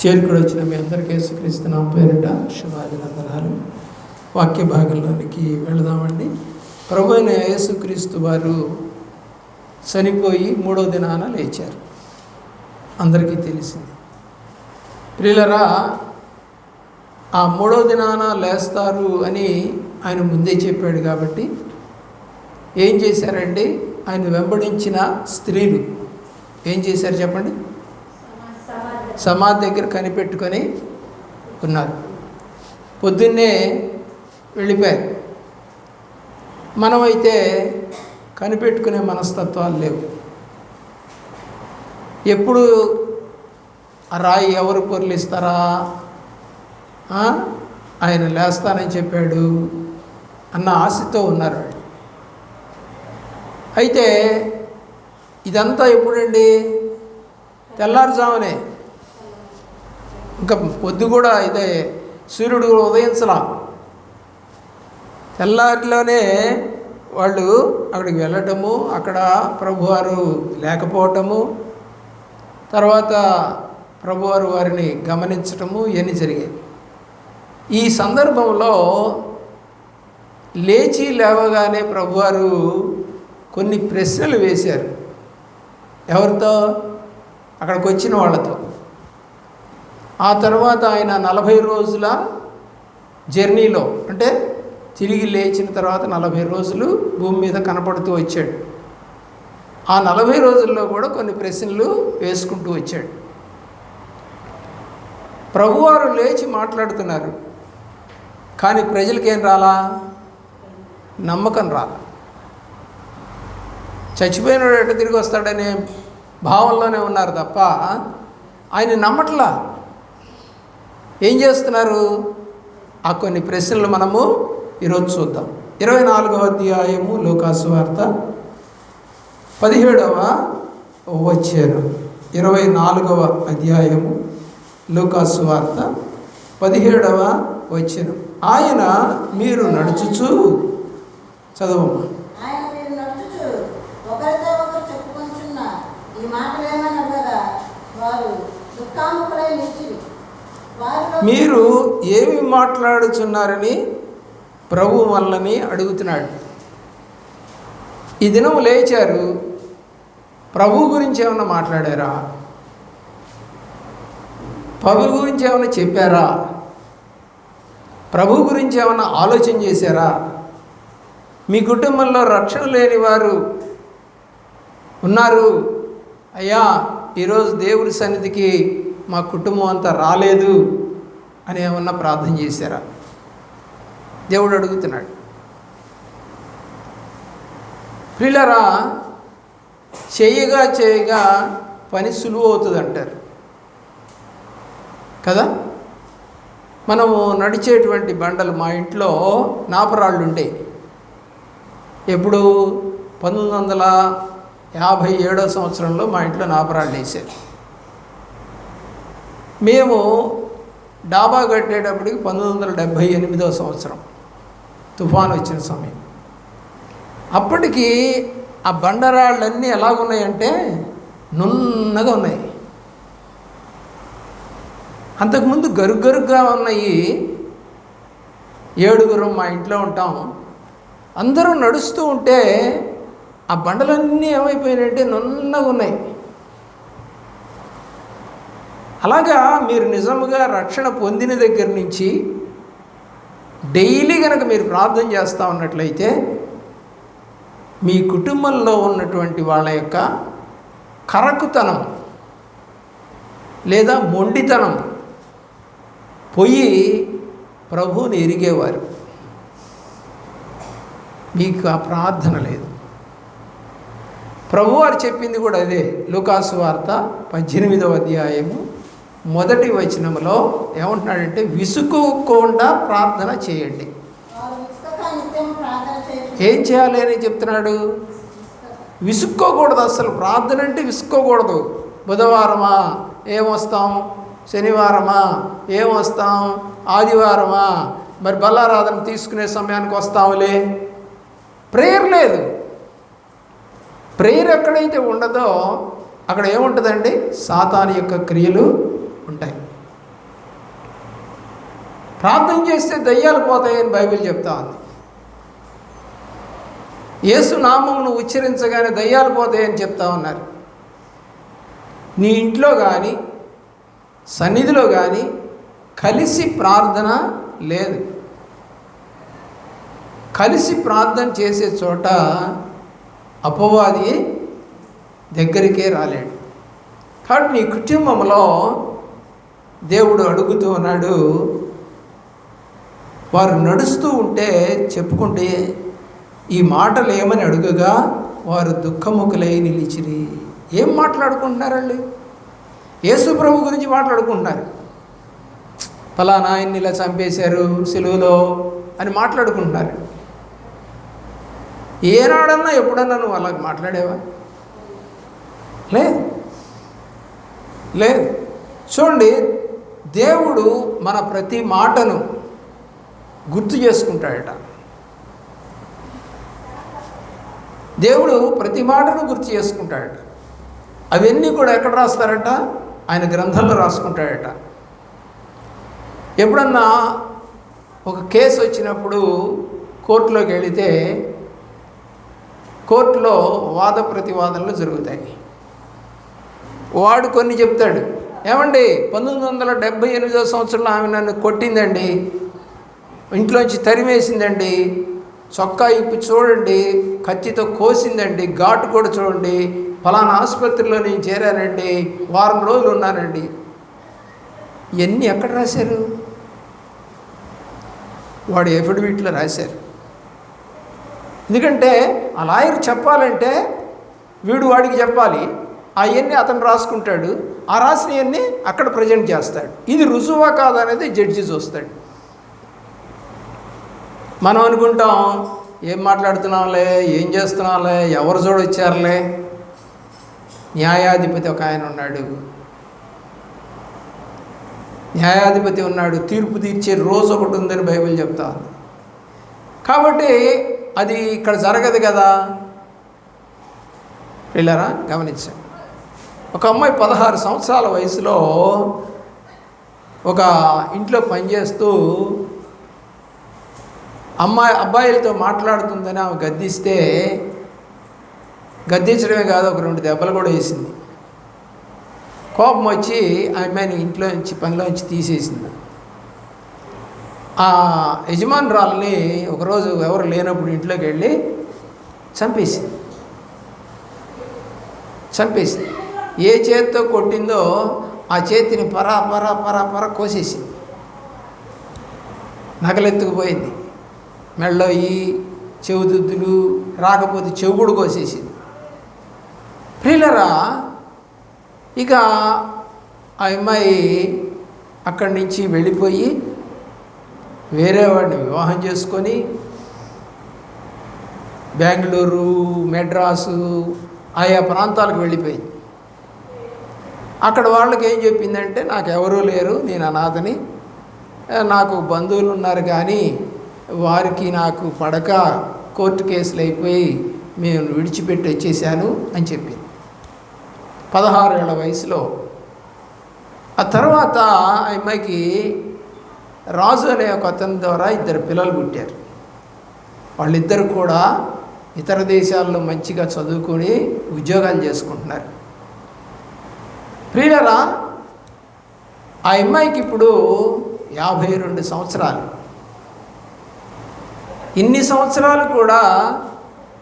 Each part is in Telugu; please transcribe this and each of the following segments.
చేరుకుని వచ్చిన మీ అందరికీ యేసుక్రీస్తు నామమున పేరిట శుభాభినందనాలు. వాక్య భాగంలోనికి వెళదామండి. ప్రభు అయిన యేసుక్రీస్తు వారు చనిపోయి 3వ దినాన లేచారు, అందరికీ తెలిసింది. ప్రియులారా, ఆ 3వ దినాన లేస్తారు అని ఆయన ముందే చెప్పాడు కాబట్టి ఏం చేశారండి? ఆయన వెంబడించిన స్త్రీలు ఏం చేశారు చెప్పండి? సమాధి దగ్గర కనిపెట్టుకొని ఉన్నారు. పొద్దున్నే వెళ్ళిపోయారు. మనమైతే కనిపెట్టుకునే మనస్తత్వాలు లేవు. ఎప్పుడు ఆ రాయి ఎవరు పొర్లిస్తారా, ఆయన లేస్తానని చెప్పాడు అన్న ఆశతో ఉన్నారు. అయితే ఇదంతా ఎప్పుడండి? తెల్లారుజామునే. ఇంకా పొద్దు కూడా ఇదే, సూర్యుడు ఉదయించలా. తెల్లారిలోనే వాళ్ళు అక్కడికి వెళ్ళటము, అక్కడ ప్రభువారు లేకపోవటము, తర్వాత ప్రభువారు వారిని గమనించటము ఇవన్నీ జరిగాయి. ఈ సందర్భంలో లేచి లేవగానే ప్రభువారు కొన్ని ప్రశ్నలు వేశారు. ఎవరితో? అక్కడికి వచ్చిన వాళ్ళతో. ఆ తర్వాత ఆయన 40 రోజుల జర్నీలో, అంటే తిరిగి లేచిన తర్వాత 40 రోజులు భూమి మీద కనపడుతూ వచ్చాడు. ఆ 40 రోజుల్లో కూడా కొన్ని ప్రశ్నలు వేసుకుంటూ వచ్చాడు. ప్రభువారు లేచి మాట్లాడుతున్నారు, కానీ ప్రజలకేం రాలా? నమ్మకం రాలా. చచ్చిపోయినాడు ఎట్లా తిరిగి వస్తాడనే భావంలోనే ఉన్నారు తప్ప ఆయన నమ్మట్లా. ఏం చేస్తున్నారు? ఆ కొన్ని ప్రశ్నలు మనము ఈరోజు చూద్దాం. 24వ అధ్యాయము లూకాసు వార్త 17వ వచనం. 24వ అధ్యాయము లూకాసు వార్త 17వ వచనం. ఆయన మీరు నడుచుచు, చదవమ్మా. మీరు ఏమి మాట్లాడుచున్నారని ప్రభు వల్లని అడుగుతున్నాడు. ఈ దినం లేచారు, ప్రభు గురించి ఏమన్నా మాట్లాడారా? ప్రభు గురించి ఏమైనా చెప్పారా? ప్రభు గురించి ఏమైనా ఆలోచన చేశారా? మీ కుటుంబంలో రక్షణ లేని వారు ఉన్నారు, అయ్యా ఈరోజు దేవుడి సన్నిధికి మా కుటుంబం అంతా రాలేదు అని ఏమన్నా ప్రార్థన చేశారా? దేవుడు అడుగుతున్నాడు. ప్రియులారా, చేయగా పని సులువు అవుతుంది అంటారు కదా. మనము నడిచేటువంటి బండలు, మా ఇంట్లో నాపరాళ్ళు ఉంటాయి. ఎప్పుడు 1957వ సంవత్సరంలో మా ఇంట్లో నాపరాళ్ళు వేసారు. మేము డాబా కట్టేటప్పటికి 1978వ సంవత్సరం తుఫాను వచ్చిన సమయం. అప్పటికి ఆ బండరాళ్ళన్నీ ఎలాగున్నాయంటే నున్నగా ఉన్నాయి. అంతకుముందు గరుగ్గా ఉన్నాయి. 7గురు మా ఇంట్లో ఉంటాం. అందరూ నడుస్తూ ఉంటే ఆ బండలన్నీ ఏమైపోయినాయంటే నున్నగా ఉన్నాయి. అలాగా మీరు నిజముగా రక్షణ పొందిన దగ్గర నుంచి డైలీ కనుక మీరు ప్రార్థన చేస్తూ ఉన్నట్లయితే మీ కుటుంబంలో ఉన్నటువంటి వాళ్ళ యొక్క కరకుతనం లేదా మొండితనం పోయి ప్రభువుని ఎరిగేవారు. మీకు ఆ ప్రార్థన లేదు. ప్రభువారు చెప్పింది కూడా అదే. లూకాసు వార్త 18వ అధ్యాయము 1వ వచనంలో ఏమంటున్నాడంటే, విసుక్కోకుండా ప్రార్థన చేయండి. ఏం చేయాలి అని చెప్తున్నాడు? విసుక్కోకూడదు. అసలు ప్రార్థన అంటే విసుక్కోకూడదు. బుధవారమా ఏమొస్తాం, శనివారమా ఏమొస్తాం, ఆదివారమా మరి బల్లారాధన తీసుకునే సమయానికి వస్తాంలే. ప్రేయర్ లేదు. ప్రేయర్ ఎక్కడైతే ఉండదో అక్కడ ఏముంటుందండి? సాతాను యొక్క క్రియలు ఉంటాయి. ప్రార్థన చేస్తే దయ్యాలు పోతాయని బైబిల్ చెప్తా ఉంది. యేసు నామమును ఉచ్చరించగానే దయ్యాలు పోతాయని చెప్తా ఉన్నారు. నీ ఇంట్లో కానీ సన్నిధిలో కానీ కలిసి ప్రార్థన లేదు. కలిసి ప్రార్థన చేసే చోట అపవాది దగ్గరికే రాలేడు. కాబట్టి నీ కుటుంబంలో దేవుడు అడుగుతూ ఉన్నాడు, వారు నడుస్తూ ఉంటే చెప్పుకుంటే ఈ మాటలు ఏమని అడుగగా వారు దుఃఖముఖులై నిలిచిరి. ఏం మాట్లాడుకుంటున్నారు వాళ్ళు? యేసు ప్రభు గురించి మాట్లాడుకుంటున్నారు. ఫలానా ఆయన్ని ఇలా చంపేశారు సిలువలో అని మాట్లాడుకుంటున్నారు. ఏనాడన్నా ఎప్పుడన్నా నువ్వు అలాగ మాట్లాడేవా? లేదు. చూడండి, దేవుడు మన ప్రతి మాటను గుర్తు చేసుకుంటాడట. దేవుడు ప్రతి మాటను గుర్తు చేసుకుంటాడట. అవన్నీ కూడా ఎక్కడ రాస్తారట? ఆయన గ్రంథంలో రాసుకుంటాడట. ఎప్పుడన్నా ఒక కేసు వచ్చినప్పుడు కోర్టులోకి వెళితే కోర్టులో వాద ప్రతివాదనలు జరుగుతాయి. వాడు కొన్ని చెప్తాడు. ఏమండి 1978 సంవత్సరంలో ఆమె నన్ను కొట్టిందండి, ఇంట్లోంచి తరిమేసిందండి, చొక్కా ఇప్పి చూడండి, కత్తితో కోసిందండి, ఘాటు కూడా చూడండి, ఫలానా ఆసుపత్రిలో నేను చేరానండి, వారం రోజులు ఉన్నానండి. ఇవన్నీ ఎక్కడ రాశారు? వాడు ఎఫిడవిట్లో రాశారు. ఎందుకంటే ఆ లాయర్ చెప్పాలంటే వీడు వాడికి చెప్పాలి. అవన్నీ అతను రాసుకుంటాడు. ఆ రాసినవన్నీ అక్కడ ప్రజెంట్ చేస్తాడు. ఇది రుజువా కాదనేది జడ్జి చూస్తాడు. మనం అనుకుంటాం, ఏం మాట్లాడుతున్నాంలే, ఏం చేస్తున్నాంలే, ఎవరు చూడొచ్చారులే. న్యాయాధిపతి ఒక ఆయన ఉన్నాడు, న్యాయాధిపతి ఉన్నాడు, తీర్పు తీర్చే రోజు ఒకటి ఉందని బైబిల్ చెప్తా ఉంది. కాబట్టి అది ఇక్కడ జరగదు కదా. వెళ్ళారా? గమనించండి. ఒక అమ్మాయి 16 సంవత్సరాల వయసులో ఒక ఇంట్లో పనిచేస్తూ అబ్బాయిలతో మాట్లాడుతుందని ఆమె గద్దిస్తే, గద్దించడమే కాదు, ఒక 2 దెబ్బలు కూడా వేసింది. కోపం వచ్చి ఆ అమ్మాయిని ఇంట్లో నుంచి పనిలోంచి తీసేసింది. ఆ యజమానురాలని ఒకరోజు ఎవరు లేనప్పుడు ఇంట్లోకి వెళ్ళి చంపేసింది. ఏ చేతితో కొట్టిందో ఆ చేతిని పరా కోసేసింది. నగలెత్తుకుపోయింది. మెళ్ళో చెవుదుద్దులు, రాకపోతే చెవు కూడా కోసేసింది. ప్రియులరా, ఇక ఆ అమ్మాయి అక్కడి నుంచి వెళ్ళిపోయి వేరే వాడిని వివాహం చేసుకొని బెంగళూరు, మెడ్రాసు ఆయా ప్రాంతాలకు వెళ్ళిపోయింది. అక్కడ వాళ్ళకి ఏం చెప్పిందంటే, నాకు ఎవరూ లేరు, నేను అనాథని, నాకు బంధువులు ఉన్నారు కానీ వారికి నాకు పడక కోర్టు కేసులు అయిపోయి మేము విడిచిపెట్టి వచ్చేసాను అని చెప్పింది. 16 ఏళ్ల వయసులో. ఆ తర్వాత ఆ అమ్మాయికి రాజు అనే ఒక అతని ద్వారా 2 పిల్లలు పుట్టారు. వాళ్ళిద్దరు కూడా ఇతర దేశాల్లో మంచిగా చదువుకొని ఉద్యోగాలు చేసుకుంటున్నారు. ప్రియులరా, ఆ అమ్మాయికి ఇప్పుడు 52 సంవత్సరాలు. ఇన్ని సంవత్సరాలు కూడా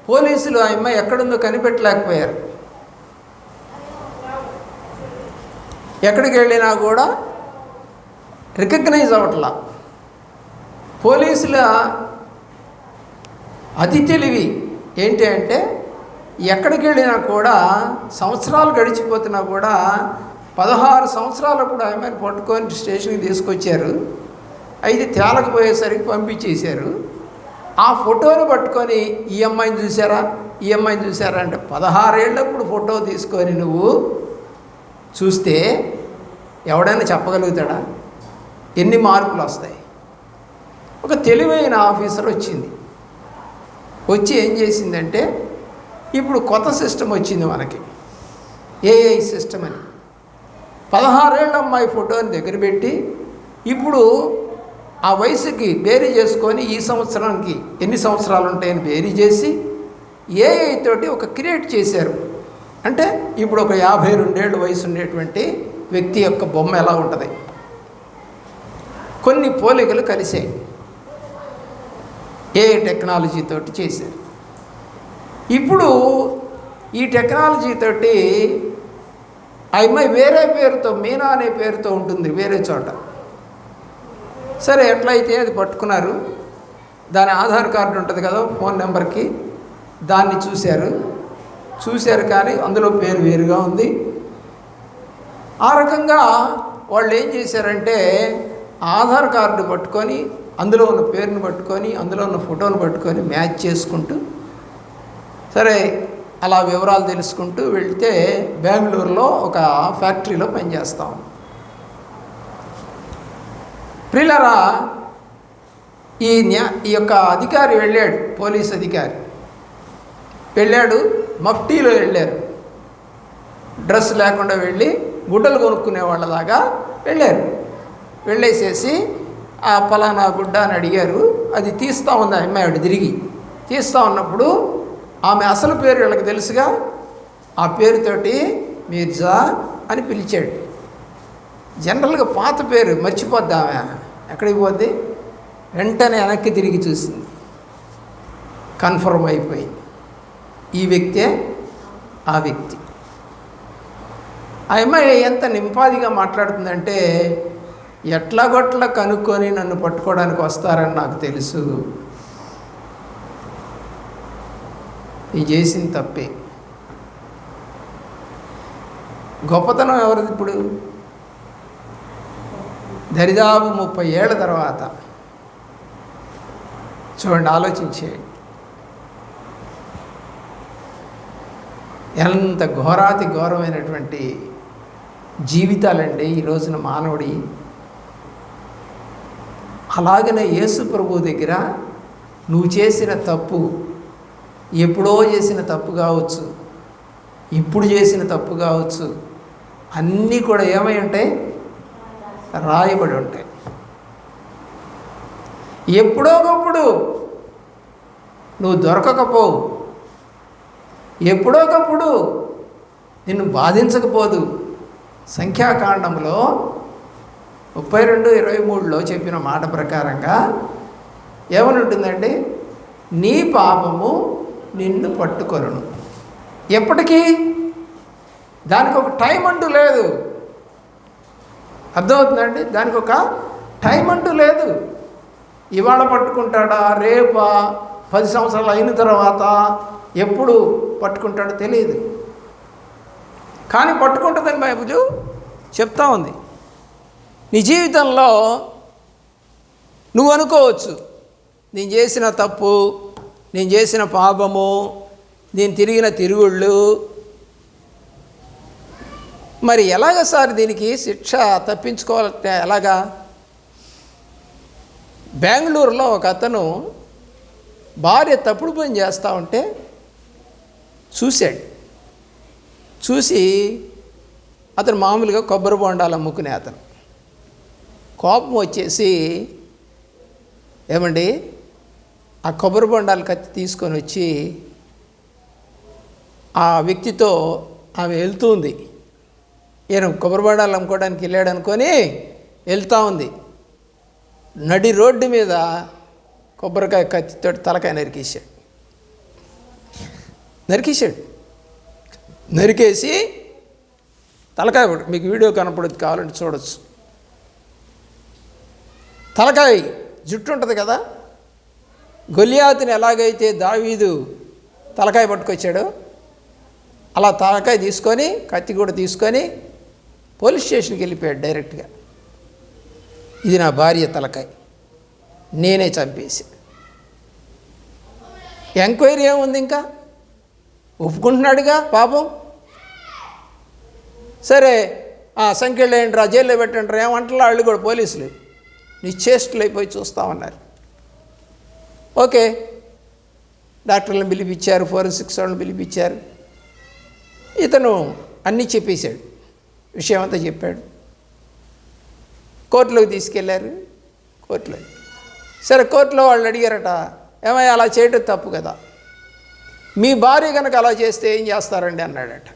పోలీసులు ఆ అమ్మాయి ఎక్కడుందో కనిపెట్టలేకపోయారు. ఎక్కడికి వెళ్ళినా కూడా రికగ్నైజ్ అవ్వట్లా. పోలీసుల అతి తెలివి ఏంటి అంటే, ఎక్కడికి వెళ్ళినా కూడా సంవత్సరాలు గడిచిపోతున్నా కూడా 16 సంవత్సరాలప్పుడు ఆమెను పట్టుకొని స్టేషన్కి తీసుకొచ్చారు. అయితే తేలకపోయేసరికి పంపించేశారు. ఆ ఫోటోని పట్టుకొని ఈ అమ్మాయిని చూసారా అంటే, 16 ఏళ్ళప్పుడు ఫోటో తీసుకొని నువ్వు చూస్తే ఎవడైనా చెప్పగలుగుతాడా? ఎన్ని మార్పులు వస్తాయి? ఒక తెలివైన ఆఫీసర్ వచ్చి ఏం చేసిందంటే, ఇప్పుడు కొత్త సిస్టమ్ వచ్చింది మనకి, ఏఐ సిస్టమ్ అని. 16 ఏళ్ళ అమ్మాయి ఫోటోని దగ్గర పెట్టి ఇప్పుడు ఆ వయసుకి బేరీ చేసుకొని ఈ సంవత్సరానికి ఎన్ని సంవత్సరాలు ఉంటాయని బేరీ చేసి ఏఐ తోటి ఒక క్రియేట్ చేశారు. అంటే ఇప్పుడు ఒక 52 ఏళ్ళ వయసు ఉండేటువంటి వ్యక్తి యొక్క బొమ్మ ఎలా ఉంటుంది, కొన్ని పోలికలు కలిసాయి. ఏఐ టెక్నాలజీ తోటి చేశారు. ఇప్పుడు ఈ టెక్నాలజీ తోటి ఆ అమ్మాయి వేరే పేరుతో, మీనా అనే పేరుతో ఉంటుంది వేరే చోట. సరే, ఎట్లయితే అది పట్టుకున్నారు. దాని ఆధార్ కార్డు ఉంటుంది కదా ఫోన్ నెంబర్కి, దాన్ని చూశారు కానీ అందులో పేరు వేరుగా ఉంది. ఆ రకంగా వాళ్ళు ఏం చేశారంటే ఆధార్ కార్డు పట్టుకొని, అందులో ఉన్న పేరుని పట్టుకొని, అందులో ఉన్న ఫోటోను పట్టుకొని మ్యాచ్ చేసుకుంటూ, సరే అలా వివరాలు తెలుసుకుంటూ వెళ్తే బెంగళూరులో ఒక ఫ్యాక్టరీలో పనిచేస్తాం. ప్రియులారా, ఈ యొక్క అధికారి వెళ్ళాడు, పోలీస్ అధికారి వెళ్ళాడు, మఫ్టీలో వెళ్ళారు. డ్రెస్ లేకుండా వెళ్ళి గుడ్డలు కొనుక్కునే వాళ్ళలాగా వెళ్ళారు. వెళ్ళేసేసి ఆ పలానా గుడ్డ అని అడిగారు. అది తీస్తూ ఉంది ఆ అమ్మాయి, తిరిగి తీస్తూ ఉన్నప్పుడు ఆమె అసలు పేరు వీళ్ళకి తెలుసుగా, ఆ పేరుతోటి మీర్జా అని పిలిచాడు. జనరల్గా పాత పేరు మర్చిపోద్ది ఆమె, ఎక్కడికి పోద్ది, వెంటనే వెనక్కి తిరిగి చూసింది, కన్ఫర్మ్ అయిపోయింది ఈ వ్యక్తే ఆ వ్యక్తి. ఆ అమ్మాయి ఎంత నింపాదిగా మాట్లాడుతుందంటే, ఎట్లాగొట్లా కనుక్కొని నన్ను పట్టుకోవడానికి వస్తారని నాకు తెలుసు, ఈ చేసిన తప్పే. గొప్పతనం ఎవరిది ఇప్పుడు? దరిదాపు 30 ఏళ్ల తర్వాత చూడండి, ఆలోచించేయండి. ఎంత ఘోరాతి ఘోరమైనటువంటి జీవితాలండి ఈ రోజున మానవుడి. అలాగనే యేసు ప్రభు దగ్గర నువ్వు చేసిన తప్పు, ఎప్పుడో చేసిన తప్పు కావచ్చు, ఇప్పుడు చేసిన తప్పు కావచ్చు, అన్నీ కూడా ఏమై ఉంటాయి, రాయబడి ఉంటాయి. ఎప్పుడో ఒకప్పుడు నువ్వు దొరకకపోవు, ఎప్పుడో ఒకప్పుడు నిన్ను బాధించకపోదు. సంఖ్యాకాండంలో 32:23లో చెప్పిన మాట ప్రకారంగా ఏమని ఉంటుందండి, నీ పాపము నిన్ను పట్టుకొనును. ఎప్పటికీ దానికి ఒక టైం అంటూ లేదు. అర్థమవుతుందండి? దానికి ఒక టైం అంటూ లేదు. ఇవాళ పట్టుకుంటాడా, రేపా, 10 సంవత్సరాలు అయిన తర్వాత ఎప్పుడు పట్టుకుంటాడో తెలియదు. కానీ పట్టుకుంటుందని బైబిల్ చెప్తా ఉంది. నీ జీవితంలో నువ్వు అనుకోవచ్చు, నేను చేసిన తప్పు, నేను చేసిన పాపము, నేను తిరిగిన తిరుగుళ్ళు, మరి ఎలాగ సార్ దీనికి శిక్ష తప్పించుకోవాలంటే ఎలాగా? బెంగళూరులో ఒక అతను భార్య తప్పుడు పని చేస్తూ ఉంటే చూశాడు. చూసి అతను మామూలుగా కొబ్బరి బొండాలు అమ్ముకునే అతను కోపం వచ్చేసి, ఏమండి ఆ కొబ్బరి బొండాలు కత్తి తీసుకొని వచ్చి ఆ వ్యక్తితో, ఆమె వెళ్తుంది, ఈయన కొబ్బరి బొండాలు అమ్ముకోవడానికి వెళ్ళాడు అనుకొని వెళ్తూ ఉంది, నడి రోడ్డు మీద కొబ్బరికాయ కత్తితో తలకాయ నరికేసి తలకాయ, మీకు వీడియో కనపడుద్ది, కావాలంటే చూడవచ్చు. తలకాయ జుట్టు ఉంటుంది కదా, గొలియాతుని ఎలాగైతే దావీదు తలకాయ పట్టుకొచ్చాడో అలా తలకాయ తీసుకొని, కత్తి కూడా తీసుకొని పోలీస్ స్టేషన్కి వెళ్ళిపోయాడు డైరెక్ట్గా. ఇది నా భార్య తలకాయ, నేనే చంపేసి. ఎంక్వైరీ ఏముంది, ఇంకా ఒప్పుకుంటున్నాడుగా పాపం. సరే సంఖ్యలు ఏంట్రా, జైల్లో పెట్టంటారా, ఏమంటారు వాళ్ళు కూడా, పోలీసులు నిశ్చేష్టులు అయిపోయి చూస్తూ ఉన్నారు. ఓకే, డాక్టర్లను పిలిపించారు, ఫోరెన్సిక్స్ వాళ్ళని పిలిపించారు. ఇతను అన్నీ చెప్పేశాడు, విషయం అంతా చెప్పాడు. కోర్టులోకి తీసుకెళ్లారు. కోర్టులో. సరే, కోర్టులో వాళ్ళు అడిగారట, ఏమయ్య అలా చేయడం తప్పు కదా, మీ భార్య కనుక అలా చేస్తే ఏం చేస్తారండి అన్నాడట.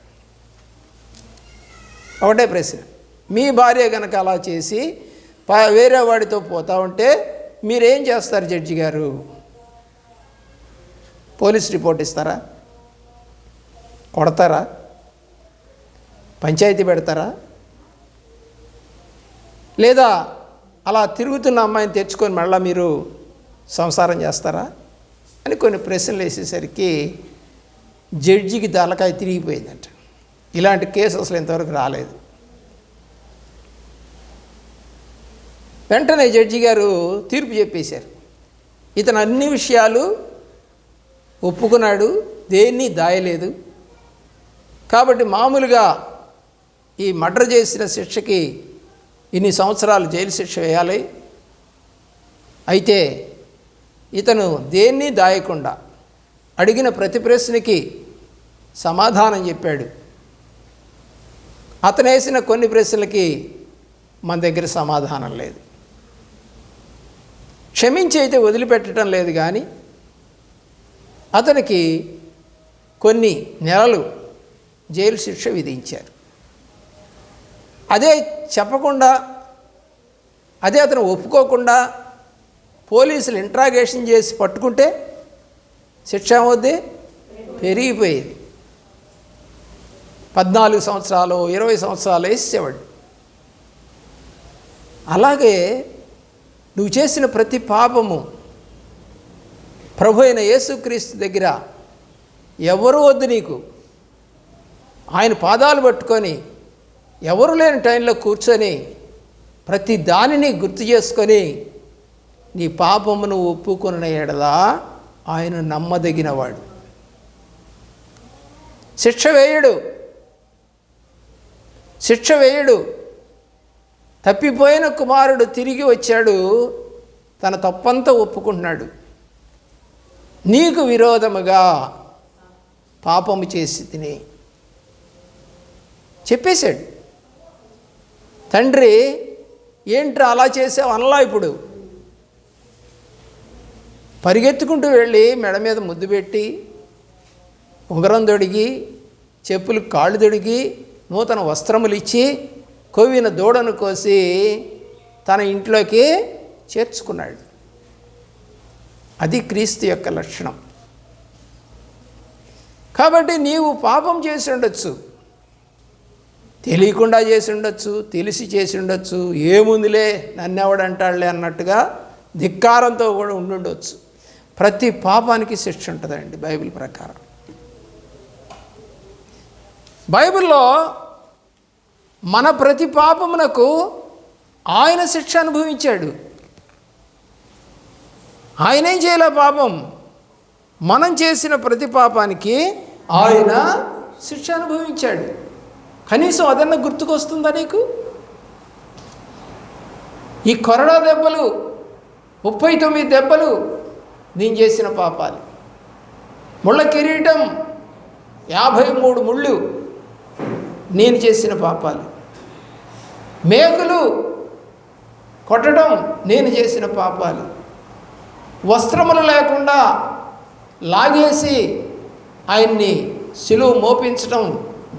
ఒకటే ప్రశ్న, మీ భార్య కనుక అలా చేసి వేరే వాడితో పోతా ఉంటే మీరేం చేస్తారు జడ్జి గారు? పోలీస్ రిపోర్ట్ ఇస్తారా? కొడతారా? పంచాయతీ పెడతారా? లేదా అలా తిరుగుతున్న అమ్మాయిని తెచ్చుకొని మళ్ళీ మీరు సంసారం చేస్తారా అని కొన్ని ప్రశ్నలు వేసేసరికి జడ్జికి తలకాయ తిరిగిపోయిందంట. ఇలాంటి కేసు అసలు ఇంతవరకు రాలేదు. వెంటనే జడ్జి గారు తీర్పు చెప్పేశారు. ఇతను అన్ని విషయాలు ఒప్పుకున్నాడు, దేన్ని దాయలేదు. కాబట్టి మామూలుగా ఈ మర్డర్ చేసిన శిక్షకి ఇన్ని సంవత్సరాలు జైలు శిక్ష వేయాలి. అయితే ఇతను దేన్ని దాయకుండా అడిగిన ప్రతి ప్రశ్నకి సమాధానం చెప్పాడు. అతను వేసిన కొన్ని ప్రశ్నలకి మన దగ్గర సమాధానం లేదు. క్షమించి అయితే వదిలిపెట్టడం లేదు, కానీ అతనికి కొన్ని నెలలు జైలు శిక్ష విధించారు. అదే చెప్పకుండా, అదే అతను ఒప్పుకోకుండా పోలీసులు ఇంట్రాగేషన్ చేసి పట్టుకుంటే శిక్ష ఏమవుద్ది? పెరిగిపోయేది. 14 సంవత్సరాలు 20 సంవత్సరాలు వేసేవాడు. అలాగే నువ్వు చేసిన ప్రతి పాపము ప్రభు అయిన యేసుక్రీస్తు దగ్గర ఎవరు వద్దు నీకు. ఆయన పాదాలు పట్టుకొని ఎవరు లేని టైంలో కూర్చొని ప్రతి దానిని గుర్తు చేసుకొని నీ పాపమును ఒప్పుకొన్న ఎడలా ఆయన నమ్మదగినవాడు. శిక్ష వేయడు. తప్పిపోయిన కుమారుడు తిరిగి వచ్చాడు, తన తప్పంతా ఒప్పుకుంటున్నాడు. నీకు విరోధముగా పాపము చేసి తిని చెప్పేశాడు. తండ్రి ఏంట్రా అలా చేసావు అనలా. ఇప్పుడు పరిగెత్తుకుంటూ వెళ్ళి మెడ మీద ముద్దు పెట్టి, ఉంగరం దొడిగి, చెప్పులు కాళ్ళు దొడిగి, నూతన వస్త్రములు ఇచ్చి, కొవ్విన దూడను కోసి తన ఇంట్లోకి చేర్చుకున్నాడు. అది క్రీస్తు యొక్క లక్షణం. కాబట్టి నీవు పాపం చేసి ఉండొచ్చు, తెలియకుండా చేసి ఉండొచ్చు, తెలిసి చేసి ఉండొచ్చు, ఏముందిలే నన్నెవడంటాడులే అన్నట్టుగా ధిక్కారంతో కూడా ఉండుండొచ్చు. ప్రతి పాపానికి శిక్ష ఉంటుందండి బైబిల్ ప్రకారం. బైబిల్లో మన ప్రతి పాపమునకు ఆయన శిక్ష అనుభవించాడు. ఆయనేం చేయలే పాపం, మనం చేసిన ప్రతి పాపానికి ఆయన శిక్ష అనుభవించాడు. కనీసం అదన్నా గుర్తుకొస్తుందా నీకు? ఈ కొరడా దెబ్బలు 39 దెబ్బలు నేను చేసిన పాపాలు, ముళ్ళ కిరీటం 53 ముళ్ళు నేను చేసిన పాపాలు, మేకులు కొట్టడం నేను చేసిన పాపాలు, వస్త్రములు లేకుండా లాగేసి ఆయన్ని సిలువ మోపించడం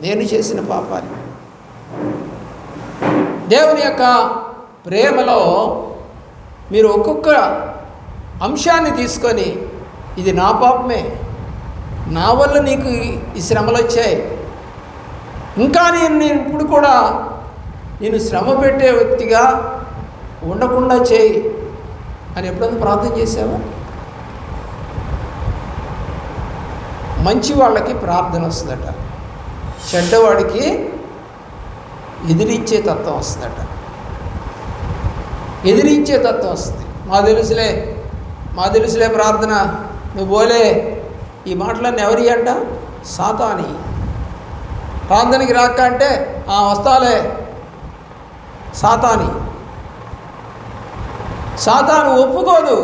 నేను చేసిన పాపాలు. దేవుని యొక్క ప్రేమలో మీరు ఒక్కొక్క అంశాన్ని తీసుకొని, ఇది నా పాపమే, నా వల్ల నీకు ఈ శ్రమలు వచ్చాయి, ఇంకా నేను ఇప్పుడు కూడా నేను శ్రమ పెట్టే వ్యక్తిగా ఉండకుండా చేయి అని ఎప్పుడైనా ప్రార్థన చేసావా? మంచి వాళ్ళకి ప్రార్థన వస్తుందట, చెడ్డవాడికి ఎదిరించే తత్వం వస్తుందట. ఎదిరించే తత్వం వస్తుంది. మా తెలుసులే ప్రార్థన, నువ్వు పోలే, ఈ మాటలన్నీ ఎవరి అంట? సాతాని. ప్రార్థనకి రాక అంటే వస్తాలే, సాతాని. సాతాను ఒప్పుకోదు,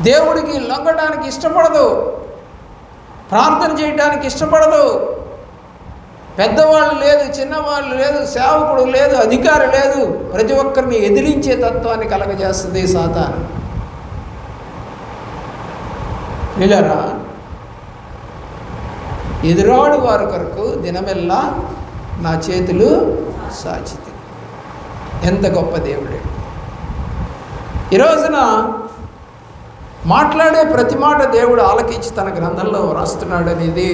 దేవుడికి లొంగడానికి ఇష్టపడదు, ప్రార్థన చేయడానికి ఇష్టపడదు. పెద్దవాళ్ళు లేదు, చిన్నవాళ్ళు లేదు, సేవకుడు లేదు, అధికారి లేదు. ప్రతి ఒక్కరిని ఎదిరించే తత్వాన్ని కలగజేస్తుంది సాతాను. నిలరా ఎదురాడు వారి కొరకు దినమెల్లా నా చేతులు సాచితి. ఎంత గొప్ప దేవుడే! ఈ రోజున మాట్లాడే ప్రతి మాట దేవుడు ఆలకించి తన గ్రంథంలో రాస్తున్నాడు అనేది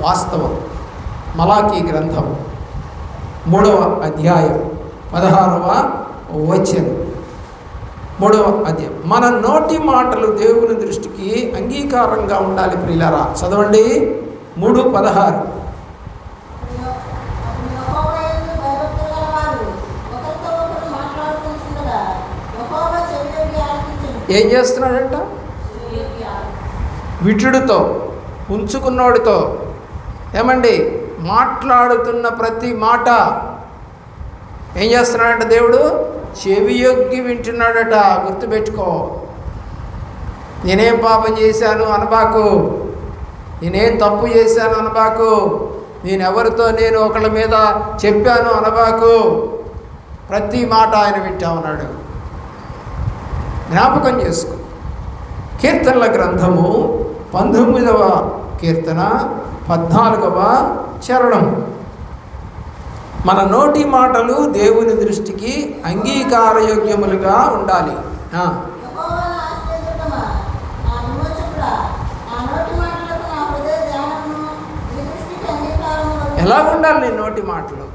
వాస్తవం. మలాకీ గ్రంథం 3వ అధ్యాయం 16వ వచనం. 3వ అధ్యాయం. మన నోటి మాటలు దేవుని దృష్టికి అంగీకారంగా ఉండాలి ప్రియులారా. చదవండి 3:16. ఏం చేస్తున్నాడంట? విటుడితో, ఉంచుకున్నోడితో, ఏమండి, మాట్లాడుతున్న ప్రతి మాట ఏం చేస్తున్నాడంట? దేవుడు చెవియొగ్గి వింటున్నాడట. గుర్తుపెట్టుకో. నేనేం పాపం చేశాను అనబాకు, నేనేం తప్పు చేశాను అనబాకు, నేనెవరితో నేను ఒకళ్ళ మీద చెప్పాను అనబాకు. ప్రతి మాట ఆయన వింటా ఉన్నాడు. జ్ఞాపకం చేసుకో. కీర్తనల గ్రంథము 19వ కీర్తన 14వ చరణం. మన నోటి మాటలు దేవుని దృష్టికి అంగీకారయోగ్యములుగా ఉండాలి. ఎలా ఉండాలి నీ నోటి మాటలు?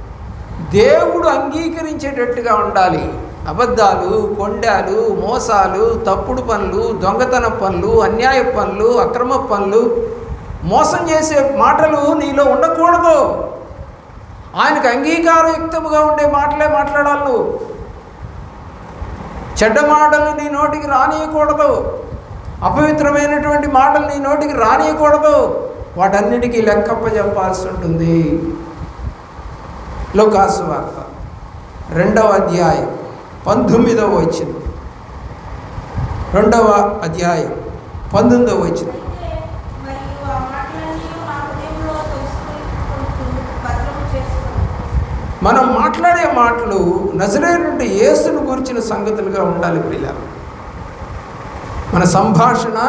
దేవుడు అంగీకరించేటట్టుగా ఉండాలి. అబద్ధాలు, కొండాలు, మోసాలు, తప్పుడు పనులు, దొంగతన పనులు, అన్యాయ పనులు, అక్రమ పనులు, మోసం చేసే మాటలు నీలో ఉండకూడదు. ఆయనకు అంగీకారయుక్తముగా ఉండే మాటలే మాట్లాడాలి నువ్వు. చెడ్డ మాటలు నీ నోటికి రానియకూడదు. అపవిత్రమైనటువంటి మాటలు నీ నోటికి రానియకూడదు. వాటన్నిటికీ లెక్కప్ప చెప్పాల్సి ఉంటుంది. లూకాసు వార్త 2వ అధ్యాయం 19వ వచనం. 2వ అధ్యాయం 19వ వచనం. మనం మాట్లాడే మాటలు నజరేయుడైన యేసును గురించిన సంగతులుగా ఉండాలి ప్రియులారా. మన సంభాషణ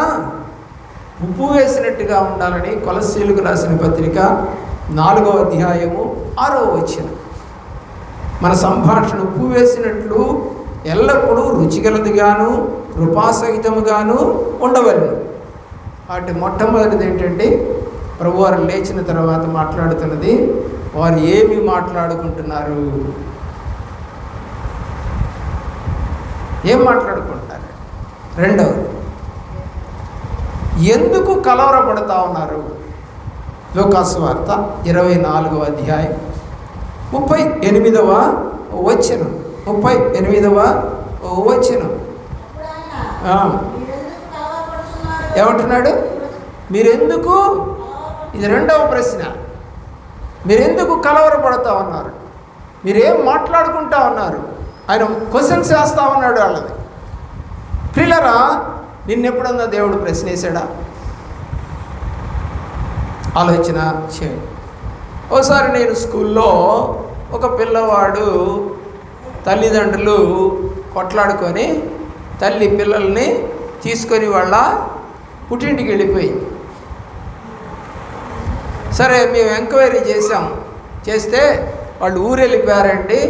ఉప్పు వేసినట్టుగా ఉండాలని కొలస్సీలకు రాసిన పత్రిక 4వ అధ్యాయము 6వ వచనం. మన సంభాషణ ఉప్పు వేసినట్లు ఎల్లప్పుడూ రుచిగలదిగాను కృపాసహితముగాను ఉండవలెను. వాటి మొట్టమొదటిది ఏంటంటే, ప్రభువారు లేచిన తర్వాత మాట్లాడుతున్నది వారు ఏమి మాట్లాడుకుంటున్నారు, ఏం మాట్లాడుకుంటారు. రెండవది, ఎందుకు కలవరపడతా ఉన్నారు. లూకాసు వార్త 24వ అధ్యాయం 38వ వచనం. 38వ వచనం ఏమంటున్నాడు? మీరెందుకు, ఇది రెండవ ప్రశ్న, మీరెందుకు కలవరపడతా ఉన్నారు, మీరేం మాట్లాడుకుంటా ఉన్నారు? ఆయన క్వశ్చన్స్ వేస్తూ ఉన్నాడు వాళ్ళది. ప్రియులారా, నిన్నెప్పుడన్నా దేవుడు ప్రశ్న వేసాడా? ఆలోచన చేయండి. ఒకసారి నేను స్కూల్లో ఒక పిల్లవాడు తల్లిదండ్రులు కొట్లాడుకొని తల్లి పిల్లల్ని తీసుకొని వాళ్ళ పుట్టింటికి వెళ్ళిపోయింది. సరే, మేము ఎంక్వైరీ చేస్తే వాళ్ళు ఊరు వెళ్ళిపోయారండి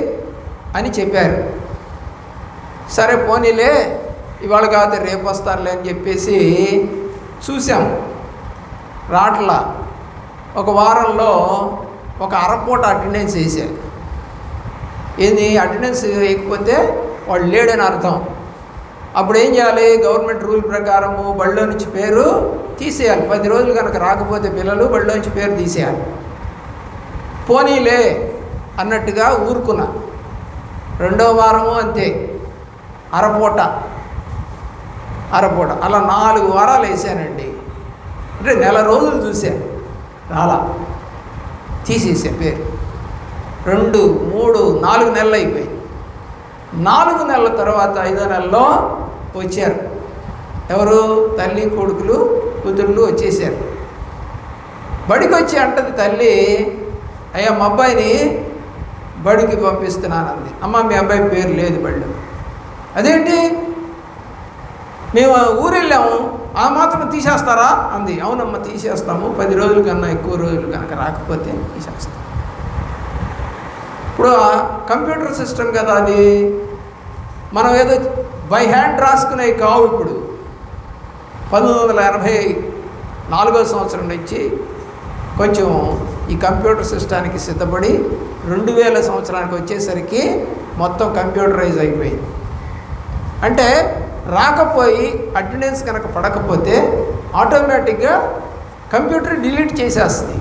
అని చెప్పారు. సరే పోనీలే, ఇవాళ కాదు రేపు వస్తారులే అని చెప్పేసి చూసాం. రాట్లా ఒక వారంలో ఒక అరపూట అటెండెన్స్ వేసారు. ఏంది అటెండెన్స్ వేయకపోతే వాళ్ళు లేడని అర్థం. అప్పుడు ఏం చేయాలి? గవర్నమెంట్ రూల్ ప్రకారము బడిలో నుంచి పేరు తీసేయాలి. 10 రోజులు కనుక రాకపోతే పిల్లలు బడిలో నుంచి పేరు తీసేయాలి. పోనీలే అన్నట్టుగా ఊరుకున్నా. రెండో వారము అంతే, అరపూట అలా 4 వారాలు వేసానండి. అంటే నెల రోజులు చూశాను, రాలా, తీసేసా పేరు. 2, 3, 4 నెలలు అయిపోయింది. 4 నెలల తర్వాత 5వ నెలలో వచ్చారు. ఎవరు? తల్లి, కొడుకులు, కూతుళ్ళు వచ్చేసారు. బడికి వచ్చి అంటది తల్లి, అయ్యా మా అబ్బాయిని బడికి పంపిస్తున్నానంది. అమ్మ మీ అబ్బాయి పేరు లేదు బడిలో. అదేంటి, మేము ఊరు వెళ్ళాము, ఆ మాత్రం తీసేస్తారా అంది. అవునమ్మ తీసేస్తాము, 10 రోజుల కన్నా ఎక్కువ రోజులు కనుక రాకపోతే తీసేస్తాం. ఇప్పుడు కంప్యూటర్ సిస్టమ్ కదా అది, మనం ఏదో బై హ్యాండ్ రాసుకునేవి కావు. ఇప్పుడు 1984వ సంవత్సరం నుంచి కొంచెం ఈ కంప్యూటర్ సిస్టానికి సిద్ధపడి 2000 సంవత్సరానికి వచ్చేసరికి మొత్తం కంప్యూటరైజ్ అయిపోయింది. అంటే రాకపోయి అటెండెన్స్ కనుక పడకపోతే ఆటోమేటిక్గా కంప్యూటర్ డిలీట్ చేసేస్తుంది.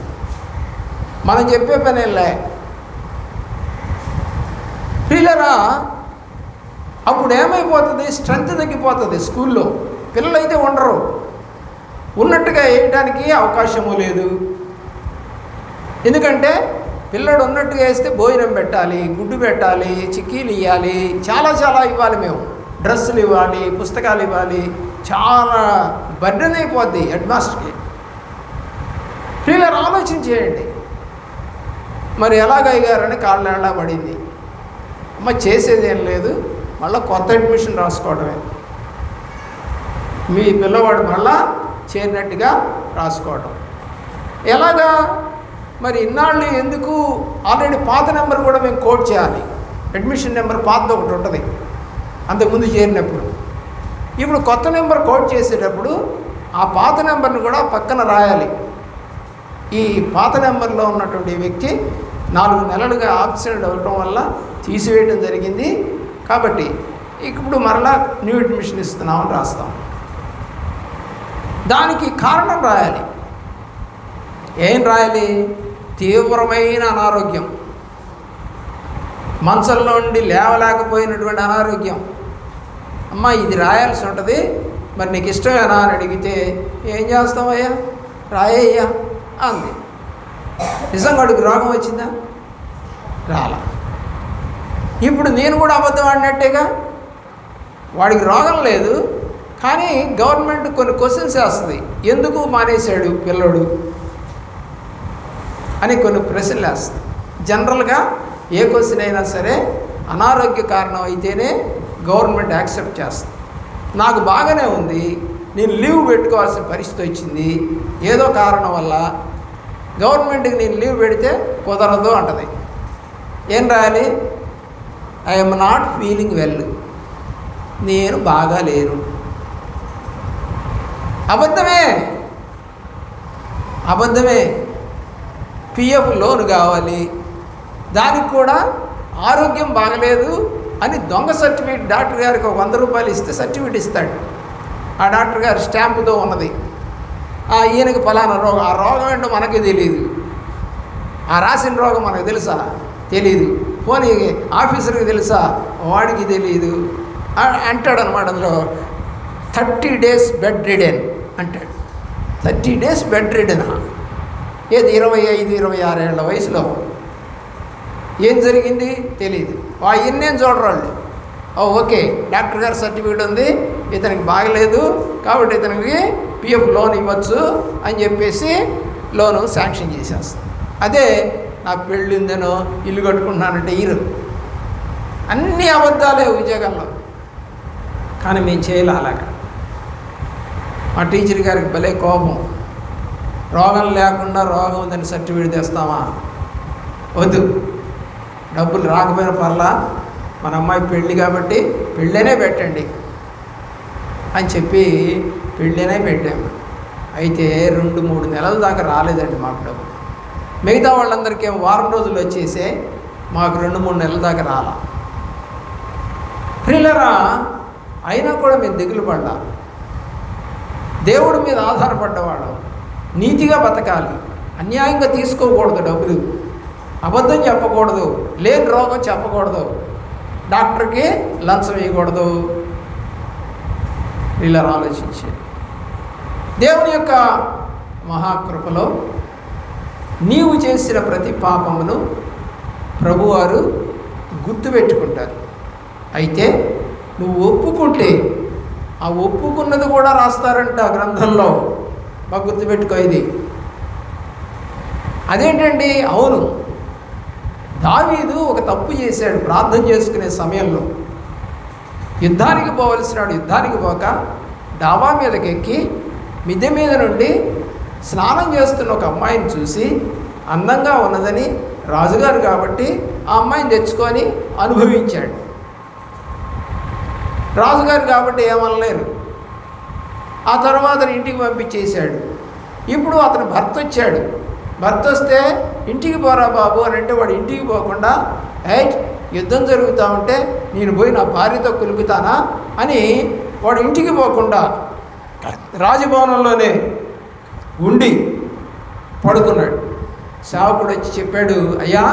మనం చెప్పే పని లే. పిల్లరా అప్పుడు ఏమైపోతుంది, స్ట్రెంత్ తగ్గిపోతుంది. స్కూల్లో పిల్లలైతే ఉండరు, ఉన్నట్టుగా వేయడానికి అవకాశము లేదు. ఎందుకంటే పిల్లడు ఉన్నట్టుగా వేస్తే భోజనం పెట్టాలి, గుడ్డు పెట్టాలి, చిక్కీలు ఇవ్వాలి, చాలా ఇవ్వాలి. మేము డ్రెస్సులు ఇవ్వాలి, పుస్తకాలు ఇవ్వాలి, చాలా బర్డెన్ అయిపోద్ది హెడ్ మాస్టర్కి. పిల్లలు ఆలోచన చేయండి. మరి ఎలాగయ్యారని కాళ్ళ పడింది. అమ్మ చేసేది ఏం లేదు, మళ్ళీ కొత్త అడ్మిషన్ రాసుకోవడమే. మీ పిల్లవాడు మళ్ళా చేరినట్టుగా రాసుకోవడం. ఎలాగా మరి ఇన్నాళ్ళు ఎందుకు? ఆల్రెడీ పాత నెంబర్ కూడా మేము కోడ్ చేయాలి. అడ్మిషన్ నెంబర్ పాతది ఒకటి ఉంటుంది అంతకుముందు చేరినప్పుడు. ఇప్పుడు కొత్త నెంబర్ కోడ్ చేసేటప్పుడు ఆ పాత నెంబర్ని కూడా పక్కన రాయాలి. ఈ పాత నెంబర్లో ఉన్నటువంటి వ్యక్తి 4 నెలలుగా ఆబ్సెంట్ అవ్వటం వల్ల తీసివేయడం జరిగింది. కాబట్టి ఇప్పుడు మరలా న్యూ అడ్మిషన్ ఇస్తున్నామని రాస్తాం. దానికి కారణం రాయాలి. ఏం రాయాలి? తీవ్రమైన అనారోగ్యం, మంచంలో నుండి లేవలేకపోయినటువంటి అనారోగ్యం. అమ్మ ఇది రాయాల్సి ఉంటుంది, మరి నీకు ఇష్టమేనా అని అడిగితే ఏం చేస్తావయ్యా, రాయ్యా అంది. నిజంగా వాడికి రోగం వచ్చిందా? రాలా. ఇప్పుడు నేను కూడా అబద్ధం ఆడినట్టేగా. వాడికి రోగం లేదు, కానీ గవర్నమెంట్ కొన్ని క్వశ్చన్స్ వేస్తుంది. ఎందుకు మానేశాడు పిల్లడు అని కొన్ని ప్రశ్నలు వేస్తుంది. జనరల్గా ఏ క్వశ్చన్ అయినా సరే అనారోగ్య కారణం అయితేనే గవర్నమెంట్ యాక్సెప్ట్ చేస్తుంది. నాకు బాగానే ఉంది, నేను లీవ్ పెట్టుకోవాల్సిన పరిస్థితి వచ్చింది, ఏదో కారణం వల్ల గవర్నమెంట్కి నేను లీవ్ పెడితే కుదరదు అంటది. ఏం రాయాలి? ఐఎమ్ నాట్ ఫీలింగ్ వెల్, నేను బాగా లేను. అబద్ధమే. పిఎఫ్ లోన్ కావాలి, దానికి కూడా ఆరోగ్యం బాగలేదు అని దొంగ సర్టిఫికేట్ డాక్టర్ గారికి ఒక 100 రూపాయలు ఇస్తే సర్టిఫికేట్ ఇస్తాడు. ఆ డాక్టర్ గారు స్టాంపుతో ఉన్నది. ఈయనకి ఫలానా రోగం, ఆ రోగం ఏంటో మనకి తెలియదు, ఆ రాసిన రోగం మనకు తెలుసా? తెలీదు. పోనీ ఆఫీసర్కి తెలుసా? వాడికి తెలియదు అంటాడు అనమాట. అందులో 30 days బెడ్ రిడెన్ అంటాడు. 30 days బెడ్ రిడెనా? ఏది 25-26 ఏళ్ల వయసులో ఏం జరిగింది తెలియదు. ఇన్నేం చూడరు వాళ్ళు. ఓకే డాక్టర్ గారు సర్టిఫికేట్ ఉంది, ఇతనికి బాగలేదు కాబట్టి ఇతనికి పిఎఫ్ లోన్ ఇవ్వచ్చు అని చెప్పేసి లోను శాంక్షన్ చేసేస్తాం. అదే నాకు పెళ్ళి ఉందనో ఇల్లు కట్టుకుంటున్నానంటే అన్నీ అబద్ధాలే ఉద్యోగంలో. కానీ మేము చేయాలి అలాగా. మా టీచర్ గారికి భలే కోపం. రోగం లేకుండా రోగం ఉందని సర్టిఫికేట్ తెస్తామా? వద్దు, డబ్బులు రాకపోయిన పర్లా, మన అమ్మాయి పెళ్ళి కాబట్టి పెళ్ళనే పెట్టండి అని చెప్పి పెళ్ళనే పెట్టాము. అయితే 2-3 నెలల దాకా రాలేదండి మాకు డబ్బు. మిగతా వాళ్ళందరికీ ఏమో వారం రోజులు వచ్చేసే, మాకు 2-3 నెలల దాకా రాలా. ప్రియులరా, అయినా కూడా మేము దిగులు పడ్డా. దేవుడి మీద ఆధారపడ్డవాడు, నీతిగా బతకాలి, అన్యాయంగా తీసుకోకూడదు, డబ్బులు అబద్ధం చెప్పకూడదు, లేని రోగం చెప్పకూడదు, డాక్టర్కి లంచం వేయకూడదు. ఇలా ఆలోచించి దేవుని యొక్క మహాకృపలో నీవు చేసిన ప్రతి పాపమును ప్రభువారు గుర్తుపెట్టుకుంటారు. అయితే నువ్వు ఒప్పుకుంటే ఆ ఒప్పుకున్నది కూడా రాస్తారంట గ్రంథంలో. బాగా గుర్తుపెట్టుకో ఇది. అదేంటండి? అవును, దావీదు ఒక తప్పు చేశాడు. ప్రార్థన చేసుకునే సమయంలో యుద్ధానికి పోవలసినాడు. యుద్ధానికి పోక డాబా మీదకి ఎక్కి మిద్దె మీద నుండి స్నానం చేస్తున్న ఒక అమ్మాయిని చూసి అందంగా ఉన్నదని, రాజుగారు కాబట్టి ఆ అమ్మాయిని తెచ్చుకొని అనుభవించాడు. రాజుగారు కాబట్టి ఏమనలేరు. ఆ తర్వాత ఇంటికి పంపించేశాడు. ఇప్పుడు అతను భర్త వచ్చాడు. భర్త వస్తే ఇంటికి పోరా బాబు అని అంటే వాడు ఇంటికి పోకుండా యుద్ధం జరుగుతూ ఉంటే నేను పోయి నా భార్యతో కులుకుతానా అని వాడు ఇంటికి పోకుండా రాజభవనంలోనే ఉండి పడుకున్నాడు. సేవకుడు వచ్చి చెప్పాడు, అయ్యా